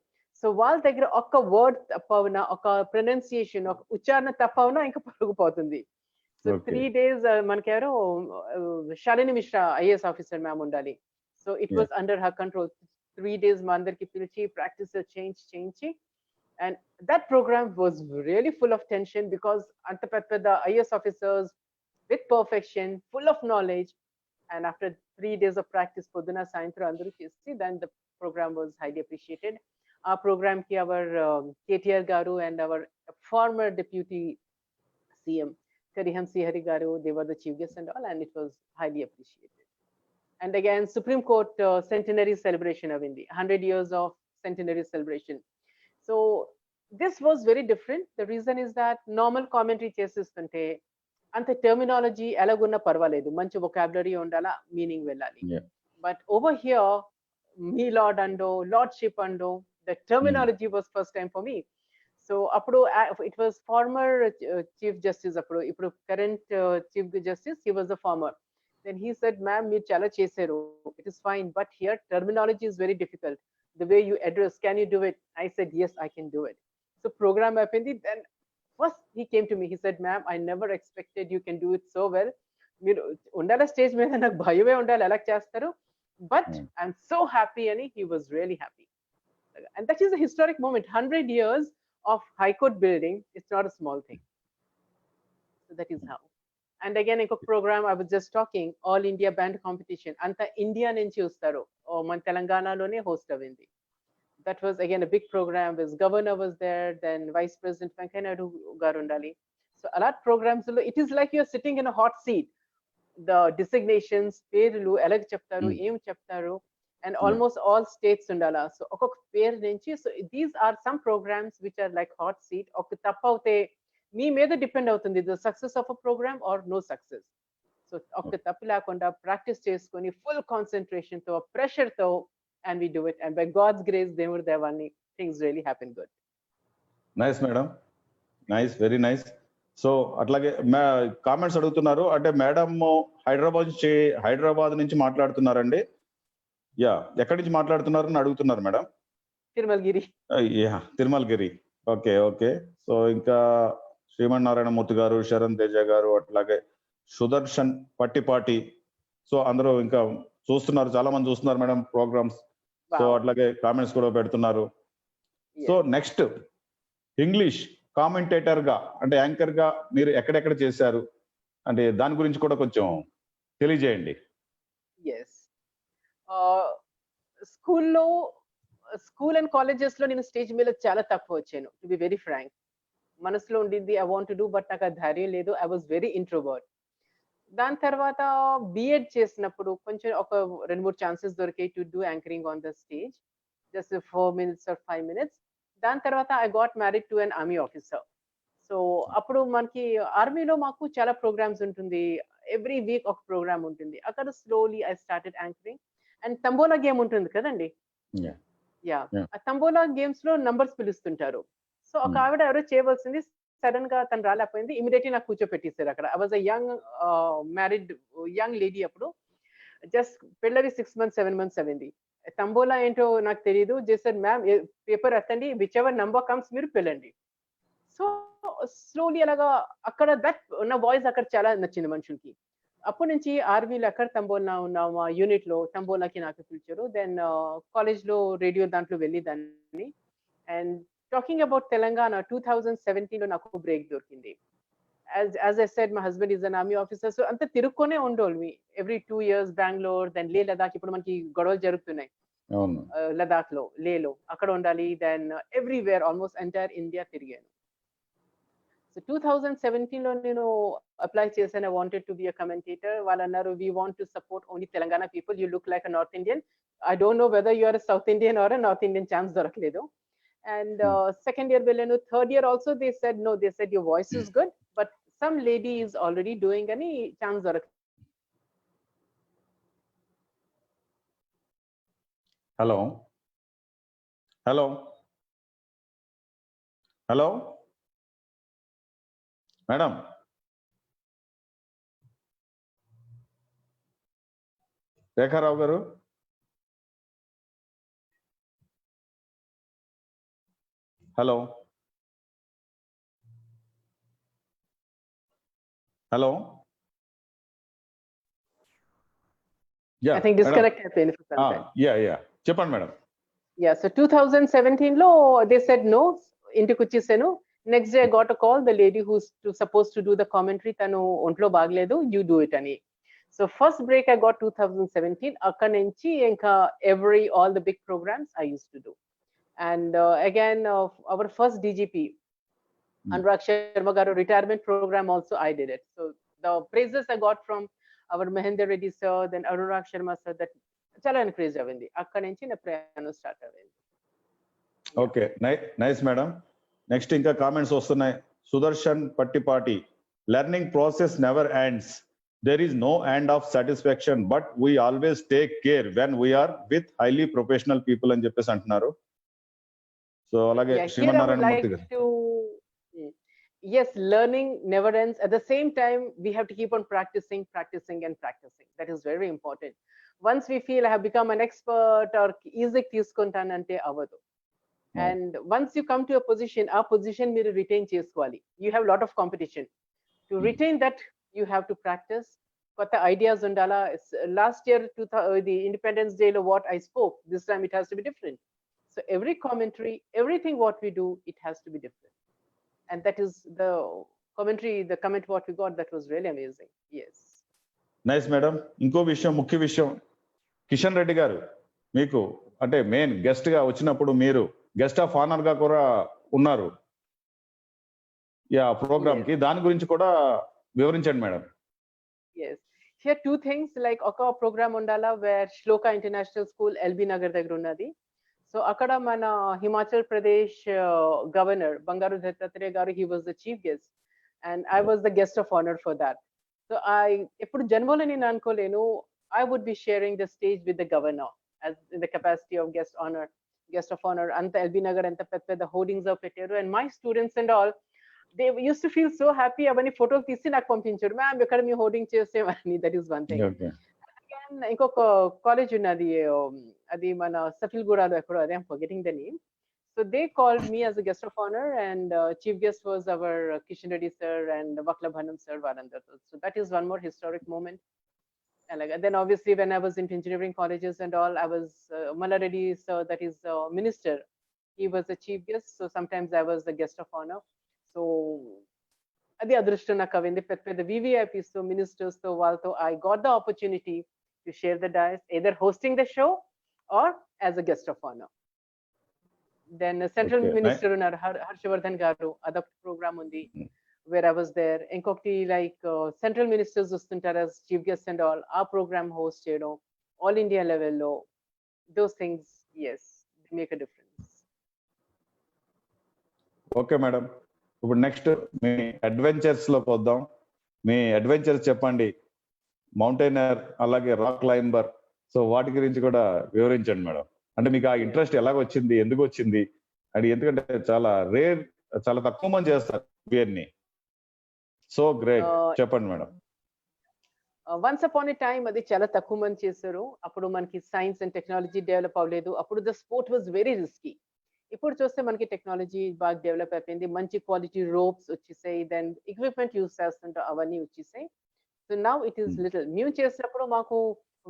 సో వాళ్ళ దగ్గర ఒక్క వర్డ్ తప్పవునా, ఒక ప్రొనౌన్సియేషన్, ఒక ఉచ్చారణ తప్పవునా ఇంకా పరుగుపోతుంది. సో 3 days మనకెవరో Shalini Mishra IAS officer ma'am ఉండాలి. So it Yeah. was under her control. 3 days mandir ki pilchi practice change. And that program was really full of tension because anta the IS officers with perfection, full of knowledge. And after 3 days of practice, Poduna Saintro Andru Chesi, then the program was highly appreciated. Our program ki our KTR Garu and our former deputy CM Kariham Sihari Garu, they were the chief guests and all, and it was highly appreciated. And again, Supreme Court centenary celebration of India, 100 years of centenary celebration. So this was very different. The reason is that normal commentary చేస్తుంటే అంత terminology ఎలాగున్న పర్వాలేదు, మంచి vocabulary ఉండాలా, meaning వెళ్ళాలి. Yeah. But over here, me lord ando, lordship ando, the terminology was first time for me. So appudu it was former chief justice appudu, ippudu current chief justice, he was the former. Then he said, ma'am, మీరు చాలా చేశారు, it is fine, but here terminology is very difficult. The way you address, can you do it? I said, yes, I can do it. So program అయిపోయింది. Then first he came to me, he said, ma'am, I never expected you can do it so well. మీరు ఉండాల stage మీద, నాకు భయమే ఉండాలి ఎలా చేస్తారు, but I'm so happy. And he was really happy. And that is a historic moment. 100 years of High Court building, it's not a small thing. So that is how. And again, in program, I was just talking, All India Band Competition. Anta India nunchi ustaru. Man Telangana lone host avindi. That was again a big program. His governor was there, then Vice President Venkaiah Naidu garu undali. So a lot programs, it is like you're sitting in a hot seat. The designations, పేర్లు ఎలా చెప్తారు, ఏం చెప్తారు, and almost all states undala. So ఒక్కొక్క పేరు నుంచి, so these are some programs which are like hot seat. ఒక తప్పు అవుతే మీ మీద డిపెండ్ అవుతుంది the success of a program or no success. So ఒక్క తప్పు లేకుండా ప్రాక్టీస్ చేసుకొని ఫుల్ కాన్సన్ట్రేషన్ తో, ప్రెషర్ తో, and we do it, and by God's grace, దేవుడి దేవాన్ని, things really happen good. Nice madam, nice, very nice. So అట్లాగే comments అడుగుతున్నారు, అంటే మేడం హైదరాబాద్ నుంచి మాట్లాడుతున్నారండి. యా, ఎక్కడి నుంచి మాట్లాడుతున్నారని అడుగుతున్నారు మేడం. Tirumalagiri. Yeah, Tirumalagiri. Okay okay. So ఇంకా శ్రీమన్నారాయణమూర్తి గారు, శరణ్ తేజ గారు, అట్లాగే సుదర్శన్ పట్టిపాటి, సో అందరూ ఇంకా చూస్తున్నారు, చాలా మంది చూస్తున్నారు మేడం ప్రోగ్రామ్స్. సో అట్లాగే కామెంట్స్ కూడా పెడుతున్నారు. సో నెక్స్ట్, ఇంగ్లీష్ కామెంటేటర్ గా, అంటే యాంకర్ గా మీరు ఎక్కడెక్కడ చేశారు, అంటే దాని గురించి కూడా కొంచెం తెలియజేయండి. ఎస్, స్కూల్ అండ్ కాలేజెస్ లో నేను స్టేజ్ మీద చాలా తక్కువ వచ్చాను, టు బి వెరీ ఫ్రాంక్. మనసులో ఉండింది I want to do, but నాకు ఆ ధైర్యం లేదు. I was very introvert. దాని తర్వాత బిఎడ్ చేసినప్పుడు కొంచెం ఒక 2-3 ఛాన్సెస్ దొరికాయి to do anchoring on the stage, just 4 minutes or 5 minutes. దాని తర్వాత I got married to an army officer. So అప్పుడు మనకి ఆర్మీలో మాకు చాలా ప్రోగ్రామ్స్ ఉంటుంది, ఎవ్రీ వీక్ ఒక ప్రోగ్రామ్ ఉంటుంది. అక్కడ slowly I started anchoring. And tambola game ఉంటుంది కదండి, యా, ఆ తంబోలా గేమ్స్ లో నంబర్స్ పిలుస్తుంటారు. సో ఒక ఆవిడ ఎవరో చేయవలసింది, సడన్ గా తను రాలేకపోయింది, ఇమీడియట్లీ నాకు కూర్చోపెట్టేశారు అక్కడ. I was a married young lady అప్పుడు, జస్ట్ పెళ్ళవి 6 months 7 months అయింది. తంబోలా ఏంటో నాకు తెలియదు. చేశారు, మ్యామ్ పేపర్ ఎత్తండి, విచ్ ఎవర్ నంబర్ కమ్స్ మీరు పిల్లండి. సో స్లోలీ అలాగా అక్కడ దట్ నా వాయిస్ అక్కడ చాలా నచ్చింది మనుషులకి. అప్పటి నుంచి ఆర్మీలో ఎక్కడ తంబోలా ఉన్న యూనిట్ లో తంబోలాకి నాకు పిలిచారు. దెన్ కాలేజ్ లో రేడియో దాంట్లో వెళ్ళేదాన్ని. అండ్ టాకింగ్ అబౌట్ తెలంగాణ, 2017 లో నాకు బ్రేక్ దొరికింది. As I said, my husband is an army officer, so అంత తిరుక్కొనే ఉండోల్వి. Every 2 years బెంగళూరు, దెన్ లే లదాఖ్, ఇప్పుడు మనకి గొడవలు జరుగుతున్నాయి లదాఖ్ లో, లేలో అక్కడ ఉండాలి. Then everywhere, almost entire India తిరిగాను. సో 2017 లో నేను అప్లై చేశాను, I wanted to be a commentator. వాళ్ళు అన్నారు, we want to support only Telangana people, you look like a north Indian. I don't know whether you are a south Indian or a north Indian, chance దొరకలేదు. And second year వెళ్ళాను. Third year also they said no, they said your voice is good, but some lady is already doing any chance దొరక. Hello hello hello madam, రేఖారావు గారు, hello hello Yeah, I think madam. disconnect అయిపోయింది for some time. Yeah. చెప్పండి madam. Yeah, so 2017 లో they said no, ఇంటికి వచ్చేసాను. Next day I got a call, the lady who's supposed to do the commentary, తను ఒంట్లో బాగలేదు, you do it అని. So first break I got 2017. అక్కడ నుంచి ఇంకా all the big programs I used to do. And again, our first DGP, Anurag Sharma garu retirement program also I did it. So the praises I got from our Mahendra Reddy sir, then Anurag Sharma sir, that చాలా encourage అయింది. అక్కడ నుంచి నా ప్రయాణం start అయింది. Okay, nice madam. Next ఇంకా comments వస్తున్నాయి. Sudarshan Pattipati, learning process never ends, there is no end of satisfaction, but we always take care when we are with highly professional people అని చెప్పేసి అంటున్నారు. సో అలాగే శ్రీమన్నారాయణ మూర్తి గారు, yes, learning never ends. At the same time, we have to keep on practicing. That is very important. Once we feel I have become an expert or easy తీసుకుంటానంటే అవ్వదు. And once you come to a position, our position మీరు retain చేసుకోవాలి. You have a lot of competition. To retain that, you have to practice. కొత్త ideas ఉండాలా. Last year, the Independence Day లో what I spoke, this time it has to be different. So every commentary, everything what we do, it has to be different. And that is the commentary, the comment what we got, that was really amazing. Yes. Nice madam. ఇంకో విషయం, ముఖ్య విషయం, కిషన్ రెడ్డి గారు మీకు అంటే main guest గా వచ్చినప్పుడు మీరు గెస్ట్ ఆఫ్ ఆనర్ గా కూడా ఉన్నారు ప్రోగ్రామ్ కి, దాని గురించి కూడా వివరించండి madam. Yes, here two things, like ఒక ప్రోగ్రామ్ ఉండాలా where Shloka International School LB Nagar దగ్గర ఉన్నది. సో అక్కడ మన హిమాచల్ ప్రదేశ్ గవర్నర్ బంగారు దత్తాత్రేయ గారు, he was the chief guest and I was the guest of honor for that. So ఎప్పుడు జన్మలో నేను అనుకోలేను I would be sharing the stage with the governor as in the capacity of guest of honor. Anta LB Nagar anta పెద్ద hoardings పెట్టారు, and my students and all, they used to feel so happy. అవన్నీ ఫోటోలు తీసి నాకు పంపించారు, ma'am ఎక్కడ మీ hoarding చేసేవని. That is one thing. ఇంకొక కాలేజ్ ఉన్నది, అది మన సఫిల్గూడలో ఎక్కడో, అదే I'm forgetting the name. So they called me as a guest of honor, and chief guest was our Kishan Reddy sir and Vakla Bhanam sir, Varandat. So that is one more historic moment. And then obviously when I was in engineering colleges and all, I was Malla Reddy sir, that is minister, he was the chief guest. So sometimes I was the guest of honor. So adi adrushtam నాకు అవింది. పెద్ద VVIPs తో, ministers తో, వాళ్ళతో I got the opportunity to share the dais, either hosting the show or as a guest of honor. Then central minister uన్నారు Harshavardhan గారు, అదొక programme ఉంది where I was there. Inkokti like central ministers వస్తుంటారు as chief guests and all, our program host చేయడం all India level లో, those things, yes, they make a difference. Okay madam, ఇప్పుడు next మీ adventures లోకి వద్దాం. మీ adventures చెప్పండి, mountaineer అలాగే rock climber. So వాటి గురించి కూడా వివరించండి మేడం. అంటే మీకు ఆ ఇంట్రెస్ట్ ఎలాగ వచ్చింది, ఎందుకు వచ్చింది అది? ఎందుకంటే చాలా రేర్, చాలా తక్కువ మంది చేస్తారు ఇవన్నీ. సో గ్రేట్, చెప్పండి మేడం. వన్స్ అపాన్ ఏ టైమ్ అది చాలా తక్కువ మంది చేశారు. అప్పుడు మనకి సైన్స్ అండ్ టెక్నాలజీ డెవలప్ అవ్వలేదు. అప్పుడు the sport was very risky. ఇప్పుడు చూస్తే మనకి టెక్నాలజీ బాగా డెవలప్ అయిపోయింది, మంచి క్వాలిటీ రోప్స్ వచ్చేసాయి, దెన్ ఎక్విప్మెంట్ యూస్ చేస్తుంటాం, అవన్నీ వచ్చేసాయి. So now it is little. మేము చేసినప్పుడు మాకు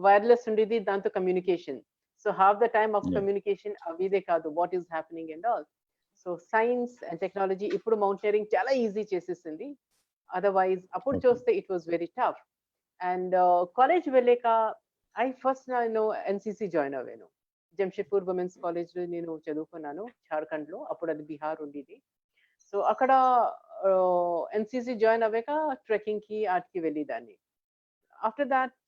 వైర్లెస్ ఉండేది, దాంతో communication. So half the time of communication అవిదే కాదు, what is happening and all. So science and technology ఇప్పుడు మౌంటైనరింగ్ చాలా ఈజీ చేసేసింది. అదర్వైజ్ అప్పుడు చూస్తే it was very tough. And college వెళ్ళాక నేను ఎన్సిసి జాయిన్ అయ్యాను. జంషెడ్పూర్ ఉమెన్స్ కాలేజ్ లో నేను చదువుకున్నాను, జార్ఖండ్ లో. అప్పుడు అది బీహార్ ఉండేది. సో అక్కడ ఎన్సిసి జాయిన్ అవ్వాక ట్రెక్కింగ్ కి ఆటికి వెళ్ళేదాన్ని. ఆఫ్టర్ దాట్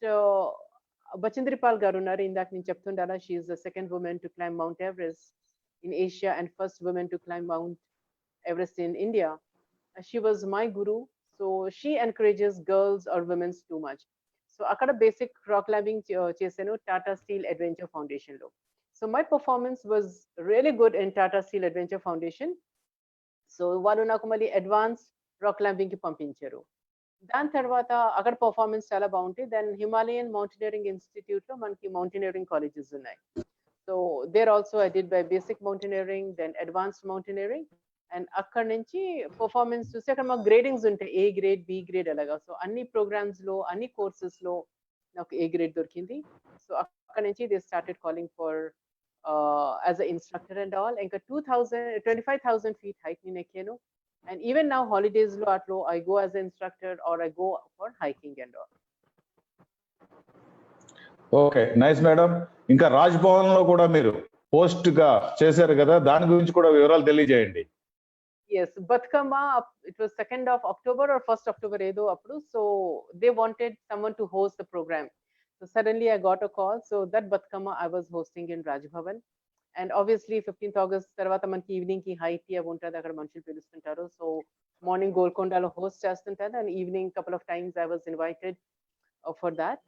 బచేంద్రి పాల్ గారు ఉన్నారు, ఇందాక నేను చెప్తుండాలా, she is the second women to climb mount Everest in Asia and first women to climb mount Everest in India. She was my guru. So she encourages girls or women too much. So akada basic rock climbing chesanu Tata Steel Adventure Foundation lo. So my performance was really good in Tata Steel Adventure Foundation. So వాళ్ళు నాకు మళ్ళీ advance rock climbing కి పంపించారు. దాని తర్వాత అక్కడ performance చాలా బాగుంటాయి. దెన్ హిమాలయన్ మౌంటైనరింగ్ ఇన్స్టిట్యూట్ లో మనకి మౌంటైనరింగ్ కాలేజెస్ ఉన్నాయి. So there also I did by basic mountaineering, then advanced mountaineering. And అక్కడ నుంచి పర్ఫార్మెన్స్ చూసి అక్కడ మాకు గ్రేడింగ్స్ ఉంటాయి, ఏ గ్రేడ్, బి గ్రేడ్ అలాగా. సో అన్ని ప్రోగ్రామ్స్ లో, అన్ని కోర్సెస్ లో నాకు ఏ గ్రేడ్ దొరికింది. సో అక్కడ నుంచి they started calling for as an instructor and all. ఇంకా 25,000 feet height నేను ఎక్కాను. And even now holidays lo atlo I go as an instructor or I go for hiking and all. Okay, nice madam. ఇంకా రాజ్ భవన్ లో కూడా మీరు post గా చేశారు కదా, దాని గురించి కూడా వివరాలు తెలియజేయండి. Yes, Batkama, it was 2nd of October or 1st October edo appudu. So they wanted someone to host the program. So suddenly I got a call. So that Batkama I was hosting in Raj Bhavan. And obviously 15th August తర్వాత మనకి evening కి high tea అవి ఉంటుంది, అక్కడ మనుషులు పిలుస్తుంటారు. So morning గోల్కొండలో host చేస్తుంటారు and evening couple of times I was invited for that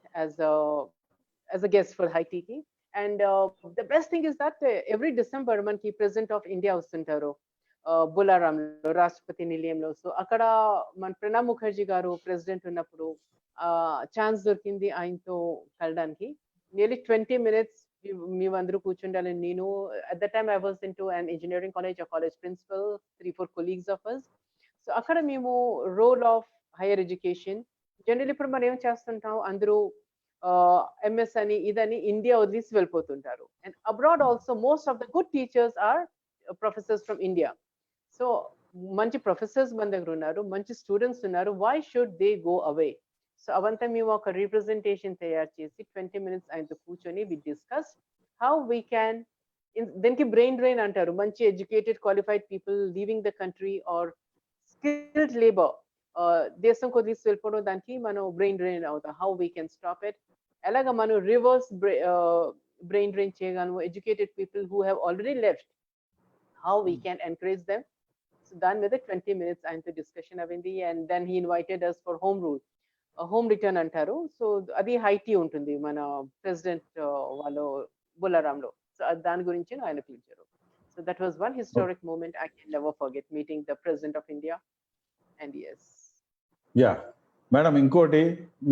as a guest for high tea ki. And the best thing is that every December మనకి president of India వస్తుంటారు బులారాంలో, రాష్ట్రపతి నిలయంలో. So అక్కడ మన ప్రణబ్ ముఖర్జీ గారు president ఉన్నప్పుడు chance దొరికింది ఆయనతో కలడానికి. నియర్లీ 20 minutes మేమందరూ కూర్చుండాలని. నేను at the time I was in to an engineering college, ఆ college principal, 3-4 colleagues of us. So అక్కడ మేము role of higher education general ఇప్పుడు మనం ఏం చేస్తుంటాం, అందరూ ఎంఎస్ అని ఇదని ఇండియా వదిలేసి వెళ్ళిపోతుంటారు. And abroad also most of the good teachers are professors from India. So మంచి ప్రొఫెసర్స్ మన దగ్గర ఉన్నారు, మంచి స్టూడెంట్స్ ఉన్నారు. Why should they go away? So అవంతా మేము ఒక రిప్రజెంటేషన్ తయారు చేసి 20 minutes ఆయనతో కూర్చొని we discuss how we can, దీనికి బ్రెయిన్ డ్రైన్ అంటారు. మంచి educated qualified people leaving the country or skilled labour దేశం కొద్దిసి వెళ్ళిపోవడం, దానికి మనం బ్రెయిన్ డ్రైన్ అవుతాం. How we can stop it, ఎలాగ మనం రివర్స్ బ్రెయిన్ డ్రైన్ చేయగలము. Educated people who have already left, how we can encourage them. So దాని మీద 20 minutes ఆయనతో డిస్కషన్ అయింది. And then he invited us for home rule, home return అంటారు. So అది high tea ఉంటుంది మన ప్రెసిడెంట్ వాళ్ళు బుల్లారాంలో. సో దాని గురించి ఆయన పిలిచారు. So that was one historic moment I can never forget, meeting the president of India. And yes yeah madam, ఇంకోటి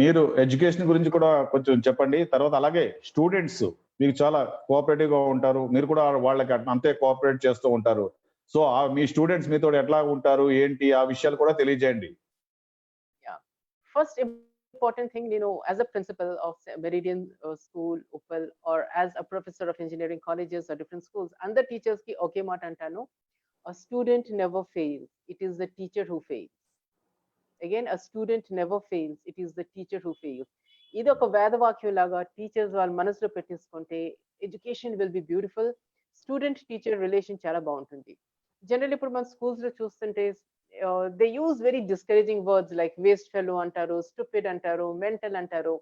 మీరు ఎడ్యుకేషన్ గురించి కూడా కొంచెం చెప్పండి. తర్వాత అలాగే స్టూడెంట్స్ మీకు చాలా కోఆపరేటివ్ గా ఉంటారు, మీరు కూడా వాళ్ళకి అంతే కోఆపరేట్ చేస్తూ ఉంటారు. సో మీ స్టూడెంట్స్ మీతో ఎట్లా ఉంటారు ఏంటి ఆ విషయాలు కూడా తెలియజేయండి. First important thing, as a principal of Meridian School, Uppal, or as a professor of engineering colleges or different schools, and the teachers ki okay mat antanu, a student never fails. It is the teacher who fails. Again, a student never fails. It is the teacher who fails. ఇది ఒక వేదవాక్యం లాగా teachers వాళ్ళు మనసులో పెట్టేసుకుంటే education will be beautiful, student teacher relation చాలా బాగుంటుంది. General ఇప్పుడు మన స్కూల్స్ లో చూస్తుంటే they use very discouraging words like waste fellow antaru, stupid antaru, mental antaru.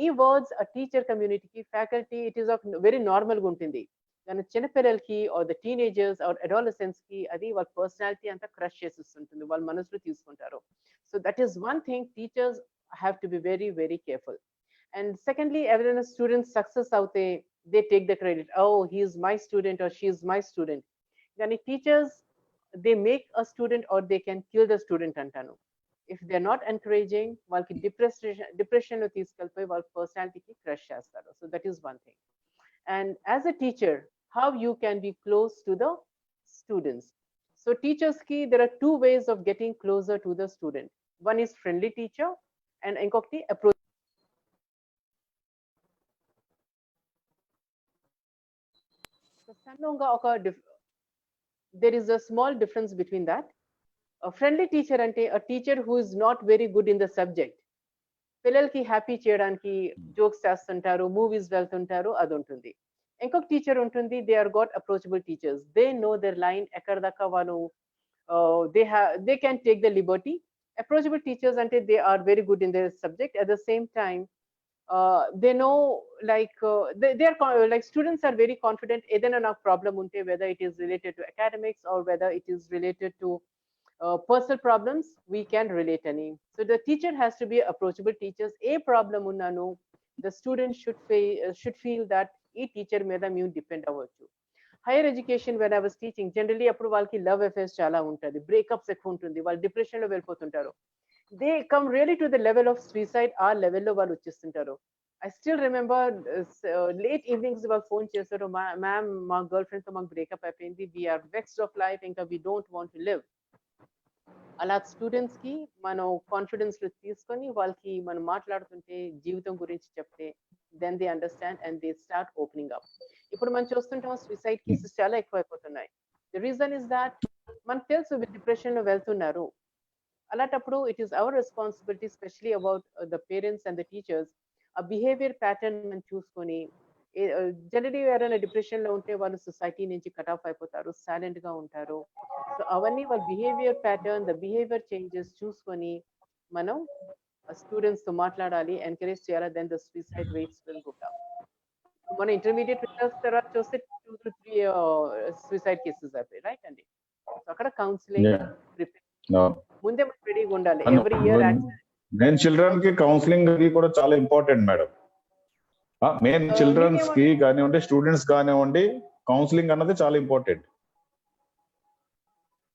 ఈ వర్డ్స్ ఆ టీచర్ కమ్యూనిటీకి, faculty, it is very normal గా ఉంటుంది. కానీ చిన్నపిల్లలకి or the teenagers or adolescents కి అది వాళ్ళ పర్సనాలిటీ అంతా క్రష్ చేసేస్తుంటుంది, వాళ్ళ మనసులో తీసుకుంటారు. So that is one thing teachers have to be very very careful. And secondly, ఎవరైనా స్టూడెంట్ సక్సెస్ అవుతే they take the credit, oh he is my student or she is my student. కానీ teachers, they make a student or they can kill the student antanu. If they are not encouraging, వాళ్ళకి depression లో తీసుకెళ్ళిపోయి వాళ్ళ పర్సనాలిటీకి crush చేస్తారు. So that is one thing. And as a teacher, how you can be close to the students. So teachers ki there are two ways of getting closer to the student. One is friendly teacher and inkokti approach. So sannonga oka there is a small difference between that. A friendly teacher ante a teacher who is not very good in the subject. పిల్లలకి happy చేయడానికి jokes చేస్తుంటారు, movies వెళ్తుంటారు, అది ఉంటుంది. ఇంకొక teacher ఉంటుంది, they are got approachable teachers, they know their line, ఎక్కడ దాకా వాళ్ళు they can take the liberty. Approachable teachers అంటే they are very good in their subject, at the same time they know, like they are like students are very confident. Either na problem unte, whether it is related to academics or whether it is related to personal problems, we can relate any. So the teacher has to be approachable teachers. A problem unnanu, the student should feel that e teacher meda మేము depend అవ్వచ్చు. Higher education when I was teaching, generally అప్పుడు వాళ్ళకి love affairs చాలా ఉంటుంది, breakups ఎక్కువ ఉంటుంది, వాళ్ళు depression లో వెళ్ళిపోతుంటారు. They come really to the level of suicide, ఆ లెవెల్లో వాళ్ళు వచ్చేస్తుంటారు. I still remember late evenings వాళ్ళు ఫోన్ చేస్తారు, మ్యామ్ మా గర్ల్ ఫ్రెండ్ తో మాకు బ్రేకప్ అయిపోయింది, వీఆర్ వెక్స్డ్ ఆఫ్ లైఫ్, ఇంకా we don't want to live. అలా స్టూడెంట్స్ కి మనం కాన్ఫిడెన్స్ తీసుకొని వాళ్ళకి మనం మాట్లాడుతుంటే జీవితం గురించి చెప్తే then they understand and they start opening up. ఇప్పుడు మనం చూస్తుంటాం సూసైడ్ కేసెస్ చాలా ఎక్కువైపోతున్నాయి. ద రీజన్ ఇస్ దాట్ మనకు తెలుసు డిప్రెషన్ లో వెళ్తున్నారు. అలాంటప్పుడు it is our responsibility especially about the parents and the teachers ఆ బిహేవియర్ ప్యాటర్న్ మనం చూసుకొని జనరలీ ఎవరైనా డిప్రెషన్ లో ఉంటే వాళ్ళు సొసైటీ నుంచి కట్ ఆఫ్ అయిపోతారు, సైలెంట్ గా ఉంటారు. సో అవన్నీ వాళ్ళ behaviour pattern the behaviour changes చూసుకొని మనం స్టూడెంట్స్ తో మాట్లాడాలి, ఎంకరేజ్ చేయాలి, then the suicide rates will go down. మన ఇంటర్మీడియట్ రిజల్ట్స్ తర్వాత చూస్తే 2 to 3 సూసైడ్ కేసెస్ అయిపోయి రైట్ అండి. సో అక్కడ కౌన్సిలింగ్ No. ముందే మనం రెడీగా ఉండాలి. And every year main children కి కౌన్సిలింగ్ అది కూడా చాలా ఇంపార్టెంట్ మేడం. మెయిన్ చిల్డ్రన్స్ కి కానివ్వండి, స్టూడెంట్స్ కానివ్వండి, కౌన్సిలింగ్ అన్నది చాలా ఇంపార్టెంట్.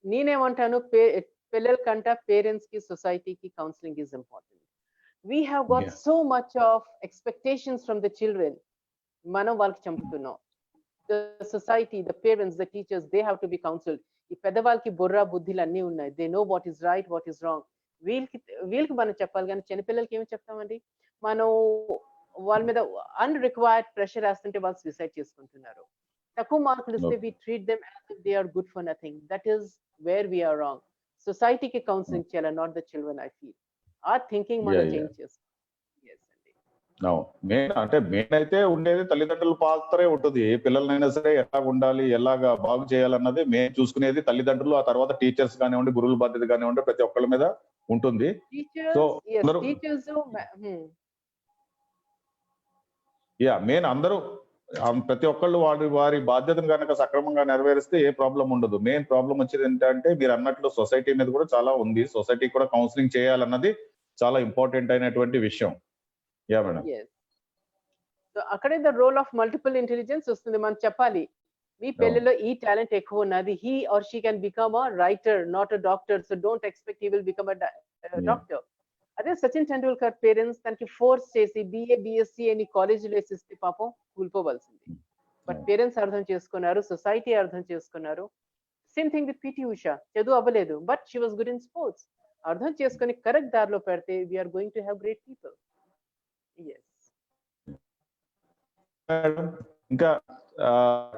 నేనేమంటాను పిల్లల కంట పేరెంట్స్ కి సొసైటీకి counselling is important. We have got so much of expectations from the children. మనం వాళ్ళకి చంపుతున్నాం. The society, the parents, the teachers, they have to be counselled. ఈ పెద్దవాళ్ళకి బుర్ర బుద్ధిలు అన్నీ ఉన్నాయి. They know what is right, what is wrong. వీళ్ళకి వీళ్ళకి మనం చెప్పాలి, కానీ చిన్నపిల్లలకి ఏమి చెప్తామండి? మనం వాళ్ళ మీద అన్రిక్వైర్డ్ ప్రెషర్ వేస్తుంటే వాళ్ళు సూసైడ్ చేసుకుంటున్నారు. తక్కువ మార్కులు ఇస్తే we treat them as if they are good for nothing. That is where we are wrong. సొసైటీకి కౌన్సిలింగ్ చేయాలి, not the children. I feel ఆ థింకింగ్ మనం చేంజ్ చేసుకోవాలి. మెయిన్ అంటే మెయిన్ అయితే ఉండేది తల్లిదండ్రుల పాత్రే ఉంటుంది. ఏ పిల్లలైనా సరే ఎలాగ ఉండాలి, ఎలాగా బాగు చేయాలన్నది మెయిన్ చూసుకునేది తల్లిదండ్రులు. ఆ తర్వాత టీచర్స్ కానివ్వండి, గురువుల బాధ్యత కానివ్వండి, ప్రతి ఒక్కళ్ళ మీద ఉంటుంది. సో మెయిన్ అందరూ ప్రతి ఒక్కళ్ళు వారి బాధ్యతను కనుక సక్రమంగా నెరవేరిస్తే ఏ ప్రాబ్లం ఉండదు. మెయిన్ ప్రాబ్లం వచ్చేది ఏంటంటే మీరు అన్నట్లు సొసైటీ మీద కూడా చాలా ఉంది. సొసైటీ కూడా కౌన్సిలింగ్ చేయాలన్నది చాలా ఇంపార్టెంట్ అయినటువంటి విషయం. Yeah madam. సో అక్కడే the role of multiple intelligence వస్తుంది. మనం చెప్పాలి, మీ పిల్లలో ఈ టాలెంట్ ఎక్కువ ఉన్నది. He or she can become a writer, not a doctor. So don't expect he will become a doctor. అదే సచిన్ టెండూల్కర్ పేరెంట్స్ తనకి ఫోర్స్ చేసి బిఏ బిఎస్సి అని కాలేజీలో వేసిస్తే పాపం కూలిపోవలసింది. బట్ పేరెంట్స్ అర్థం చేసుకున్నారు, సొసైటీ అర్థం చేసుకున్నారు. Same thing with PT Usha. చదువు అవ్వలేదు, but she was good in sports. అర్థం చేసుకొని కరెక్ట్ దారిలో పెడితే we are going to have great people. ఇంకా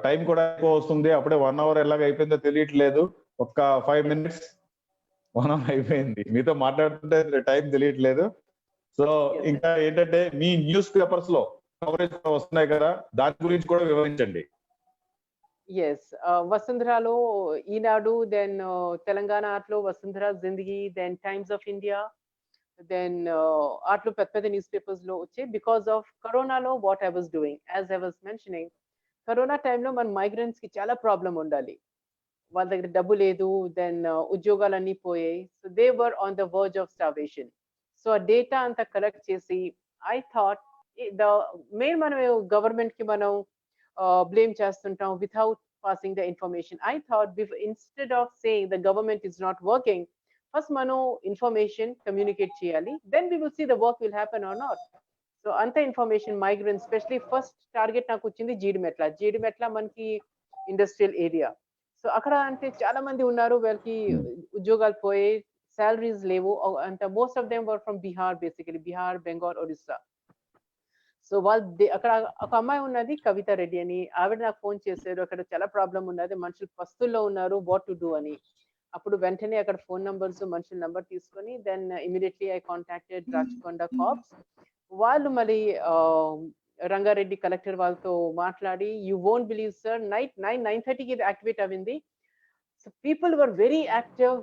టైం కూడా ఎక్కువ వస్తుంది. అప్పుడే 1 hour ఎలాగ అయిపోయిందో తెలియట్లేదు. ఒక్క 5 minutes 1 hour అయిపోయింది. మీతో మాట్లాడుతుంటే టైం తెలియట్లేదు. సో ఇంకా ఏంటంటే మీ న్యూస్ పేపర్స్ లో కవరేజ్ వస్తున్నాయి కదా, దాని గురించి కూడా వివరించండి. ఎస్, వసుంధరాలో ఈనాడు, దెన్ తెలంగాణ ఆర్ట్లో Vasundhara Zindagi, then Times of India, then ఆర్ట్లో పెద్ద పెద్ద న్యూస్ పేపర్స్ లో వచ్చాయి. బికాస్ ఆఫ్ కరోనాలో what I was doing, as I was mentioning, corona టైంలో మన మైగ్రెంట్స్ కి చాలా ప్రాబ్లం ఉండాలి. వాళ్ళ దగ్గర డబ్బు లేదు, దెన్ ఉద్యోగాలన్నీ పోయాయి. So they were on the verge of starvation. So ఆ డేటా అంతా కలెక్ట్ చేసి ఐ థాట్ ద మెయిన్ మనం గవర్నమెంట్ కి మనం blame చేస్తుంటాం without passing the information. I thought instead of saying the government is not working, first మనం information communicate చేయాలి, then we will see the work will happen or not. So అంత information migrant, specially first target నాకు వచ్చింది జీడిమెట్ల మనకి industrial area. So అక్కడ అంటే చాలా మంది ఉన్నారు, వాళ్ళకి ఉద్యోగాలు పోయి సాలరీస్ లేవు. అంత most of them were from Bihar, basically Bihar, Bengal, Odisha. So వాళ్ళు అక్కడ ఒక అమ్మాయి ఉన్నది కవిత రెడ్డి అని, ఆవిడ నాకు ఫోన్ చేశారు, అక్కడ చాలా ప్రాబ్లం ఉన్నది, మనుషులు పస్తుల్లో ఉన్నారు, వాట్ టు డూ అని. అప్పుడు వెంటనే అక్కడ ఫోన్ నంబర్స్, మనుషుల నంబర్ తీసుకొని then immediately I contacted Rachakonda cops. వాళ్ళు మళ్ళీ రంగారెడ్డి కలెక్టర్ వాళ్ళతో మాట్లాడి, you won't believe sir, night 9:30కి యాక్టివేట్ అయింది. So people were very active.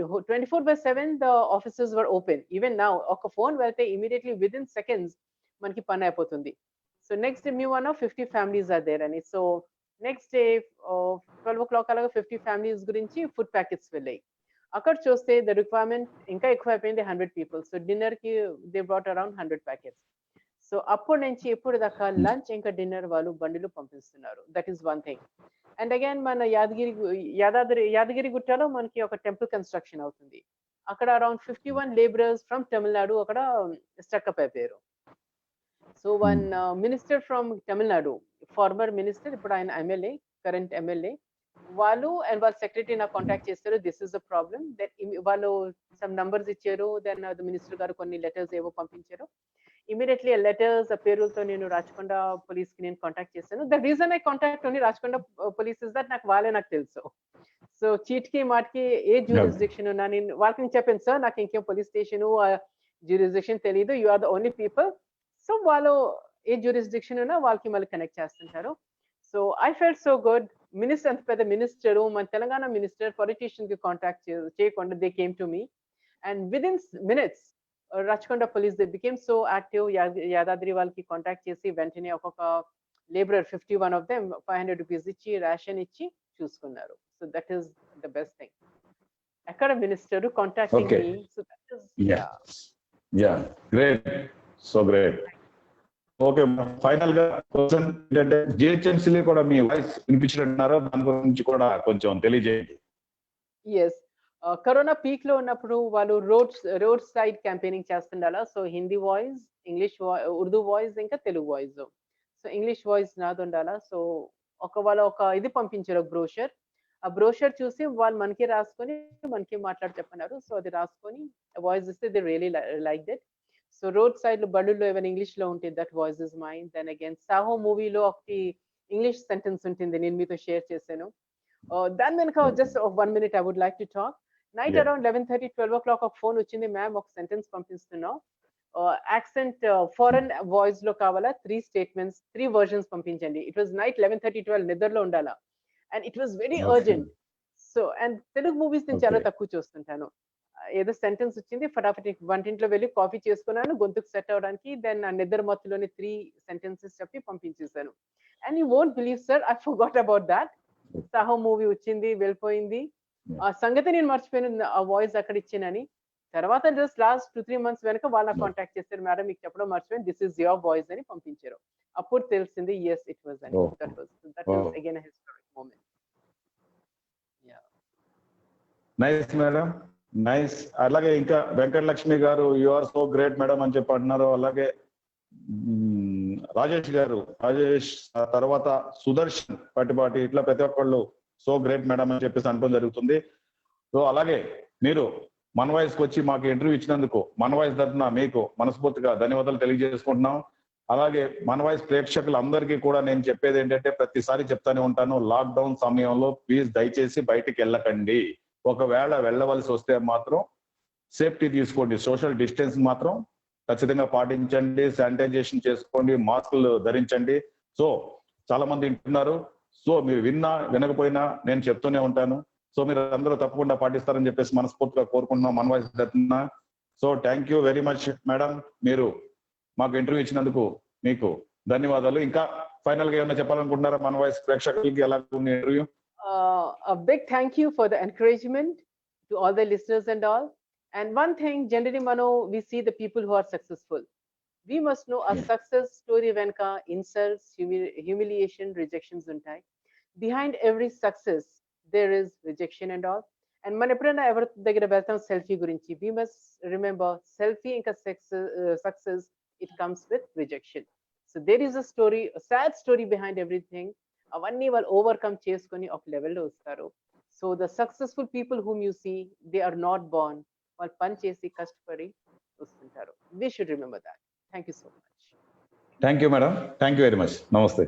24/7 the offices were open. Even now, ఒక ఫోన్ వెళ్తే immediately within seconds మనకి పని అయిపోతుంది. సో నెక్స్ట్ మీ 50 ఫ్యామిలీస్ ఆర్ దేర్ అని. సో నెక్స్ట్ డే 12 o'clock అలాగా 50 ఫ్యామిలీస్ గురించి ఫుడ్ ప్యాకెట్స్ వెళ్ళాయి. అక్కడ చూస్తే ద రిక్వైర్మెంట్ ఇంకా ఎక్కువ అయిపోయింది, 100 people. సో డిన్నర్ కి they brought around 100 packets. So అప్పటి నుంచి ఎప్పుడు దాకా లంచ్ ఇంకా డిన్నర్ వాళ్ళు బండిలో పంపిస్తున్నారు. That is one thing. And again మన యాదగిరి గుట్టలో మనకి ఒక టెంపుల్ కన్స్ట్రక్షన్ అవుతుంది. అక్కడ అరౌండ్ 51 laborers ఫ్రమ్ తమిళనాడు అక్కడ స్టక్అప్ అయిపోయారు. So one minister from Tamil Nadu, former minister, ఇప్పుడు ఆయన ఎమ్మెల్యే, కరెంట్ ఎమ్మెల్యే, వాళ్ళు అండ్ వాళ్ళ సెక్రటరీ నాకు కాంటాక్ట్ చేస్తారు, this is the problem. Then వాళ్ళు సమ్ నంబర్స్ ఇచ్చారు, దెన్ మినిస్టర్ గారు కొన్ని లెటర్స్ ఏవో పంపించారు. ఇమీడియట్లీ ఆ లెటర్స్ ఆ పేరులతో నేను రాచకొండ పోలీస్ కి నేను కాంటాక్ట్ చేశాను. The reason eye contact only Rachakonda police is that నాకు వాళ్ళే నాకు తెలుసు. సో చీట్కి మాటికి ఏ జ్యూరిస్డిక్షన్ ఉన్నా నేను వాళ్ళకి నేను చెప్పాను, సార్ నాకు ఇంకేం పోలీస్ స్టేషన్ జ్యూరిస్డిక్షన్ తెలియదు, you are the only people. So వాళ్ళు ఏ జ్యూరిస్డిక్షన్ ఉన్నా వాళ్ళకి మళ్ళీ కనెక్ట్ చేస్తుంటారు. So I felt so good. Minister అంత పెద్ద మినిస్టర్, మన తెలంగాణ మినిస్టర్ పొలిటీషియన్ కి కాంటాక్ట్ చేయకుండా they came to me and with in minutes Rachakonda police they became so active. Yadadri వాళ్ళకి కాంటాక్ట్ చేసి వెంటనే ఒక్కొక్క లేబరర్ 51 ఆఫ్ దెమ్ 500 రూపీస్ ఇచ్చి రేషన్ ఇచ్చి చూసుకున్నారు. So that is the best thing. ఎక్కడ మినిస్టర్ కాంటాక్టింగ్ Okay. మీ, so that is yeah great, so great. Okay, final గా క్వశ్చన్ ఏంటంటే జిహెచ్ఎంసీలో కూడా మీ వాయిస్ వినిపించినట్టున్నారో దాని గురించి కూడా కొంచెం తెలియజేయండి. ఎస్, కరోనా పీక్ లో ఉన్నప్పుడు వాళ్ళు రోడ్ సైడ్ క్యాంపెయినింగ్ చేస్తుండాలా. So Hindi voice, English Urdu voice, ఇంకా Telugu voice. So English voice నాది ఉండాలా. సో వాళ్ళు ఒక ఇది పంపించారు, బ్రోషర్. ఆ బ్రోషర్ చూసి వాళ్ళు మనకి రాసుకొని మనకి మాట్లాడి చెప్పన్నారు. సో అది రాసుకొని వాయిస్ ఇస్తే they really like that. So road side లో బళ్ళుల్లో ఏమైనా ఇంగ్లీష్ లో ఉంటే that voice is mine. Then again Saaho మూవీలో ఒకటి ఇంగ్లీష్ సెంటెన్స్ ఉంటుంది, నేను మీతో షేర్ చేశాను. దాని వెనక just 1 minute I would like to talk. Night Yeah. Around 11:30, 12 o'clock ఒక ఫోన్ వచ్చింది, మ్యామ్ ఒక సెంటెన్స్ పంపిస్తున్నాం, యాక్సెంట్ ఫారెన్ వాయిస్ లో కావాలా, 3 statements 3 versions పంపించండి. ఇట్ వాజ్ నైట్ 11:30, 12 నిద్రలో ఉండాలా. And it was very Okay. Urgent. So and Telugu movies నేను చాలా Okay. తక్కువ చూస్తుంటాను. ఏదో సెంటెన్స్ వచ్చింది, ఫటాఫట్ వంటింట్లో వెళ్ళి కాఫీ చేసుకున్నాను గొంతుకు సెట్ అవడానికి. దెన్ ఆ నిద్ర మత్తులోని 3 sentences చెప్పి పంపించేశాను. And you won't believe sir, I forgot about that. Saaho movie వచ్చింది, వెళ్ళిపోయింది. ఆ సంగతి నేను మర్చిపోయాను, ఆ వాయిస్ అక్కడ ఇచ్చానని. తర్వాత జస్ట్ లాస్ట్ 2-3 months వెనక వాళ్ళ కాంటాక్ట్ చేశారు, మేడం మీకు చెప్పడం మర్చిపోయాను, దిస్ ఇస్ యువర్ వాయిస్ అని పంపించారు. అప్పుడు తెలిసింది, ఎస్ ఇట్ వాజ్ అని. Oh. That was Oh. Again a historic moment. Nice madam, nice. అలాగే ఇంకా వెంకటలక్ష్మి గారు, you are so great madam అని చెప్పి అంటున్నారు. అలాగే రాజేష్ గారు, రాజేష్ ఆ తర్వాత సుదర్శన్ పట్టిపాటి, ఇట్లా ప్రతి ఒక్కళ్ళు సో గ్రేట్ మేడం అని చెప్పేసి అనడం జరుగుతుంది. సో అలాగే మీరు మన వాయిస్ కి వచ్చి మాకు ఇంటర్వ్యూ ఇచ్చినందుకు మన వాయిస్ తరఫున మీకు మనస్ఫూర్తిగా ధన్యవాదాలు తెలియజేసుకుంటున్నాం. అలాగే మన వాయిస్ ప్రేక్షకులందరికీ కూడా నేను చెప్పేది ఏంటంటే, ప్రతిసారి చెప్తానే ఉంటాను, లాక్డౌన్ సమయంలో ప్లీజ్ దయచేసి బయటికి వెళ్ళకండి. ఒకవేళ వెళ్ళవలసి వస్తే మాత్రం సేఫ్టీ తీసుకోండి, సోషల్ డిస్టెన్స్ మాత్రం ఖచ్చితంగా పాటించండి, శానిటైజేషన్ చేసుకోండి, మాస్కులు ధరించండి. సో చాలా మంది వింటున్నారు, సో మీరు విన్నా వినకపోయినా నేను చెప్తూనే ఉంటాను. సో మీరు అందరూ తప్పకుండా పాటిస్తారని చెప్పేసి మనస్ఫూర్తిగా కోరుకుంటున్నాం మన వాయిస్ తరఫున. So thank you very much madam, మీరు మాకు ఇంటర్వ్యూ ఇచ్చినందుకు మీకు ధన్యవాదాలు. ఇంకా ఫైనల్ గా ఏమైనా చెప్పాలనుకుంటున్నారా మన వాయిస్ ప్రేక్షకులకి? ఎలా ఉంది interview? A big thank you for the encouragement to all the listeners and all. And one thing, generally, Mano, we see the people who are successful. We must know a Yeah. success story venka insults, humiliation, rejections untai. Behind every success, there is rejection and all. And man eppudana ever daggara veltam selfie gurinchi. We must remember selfie inka success, it comes with rejection. So there is a story, a sad story behind everything. అవన్నీ వాళ్ళు overcome చేసుకొని ఒక లెవెల్లో వస్తారు. So the successful people whom you see, they are not born, వాళ్ళు పని చేసి కష్టపడి వస్తుంటారు. We should remember that. Thank you so much. Thank you madam, thank you very much. నమస్తే.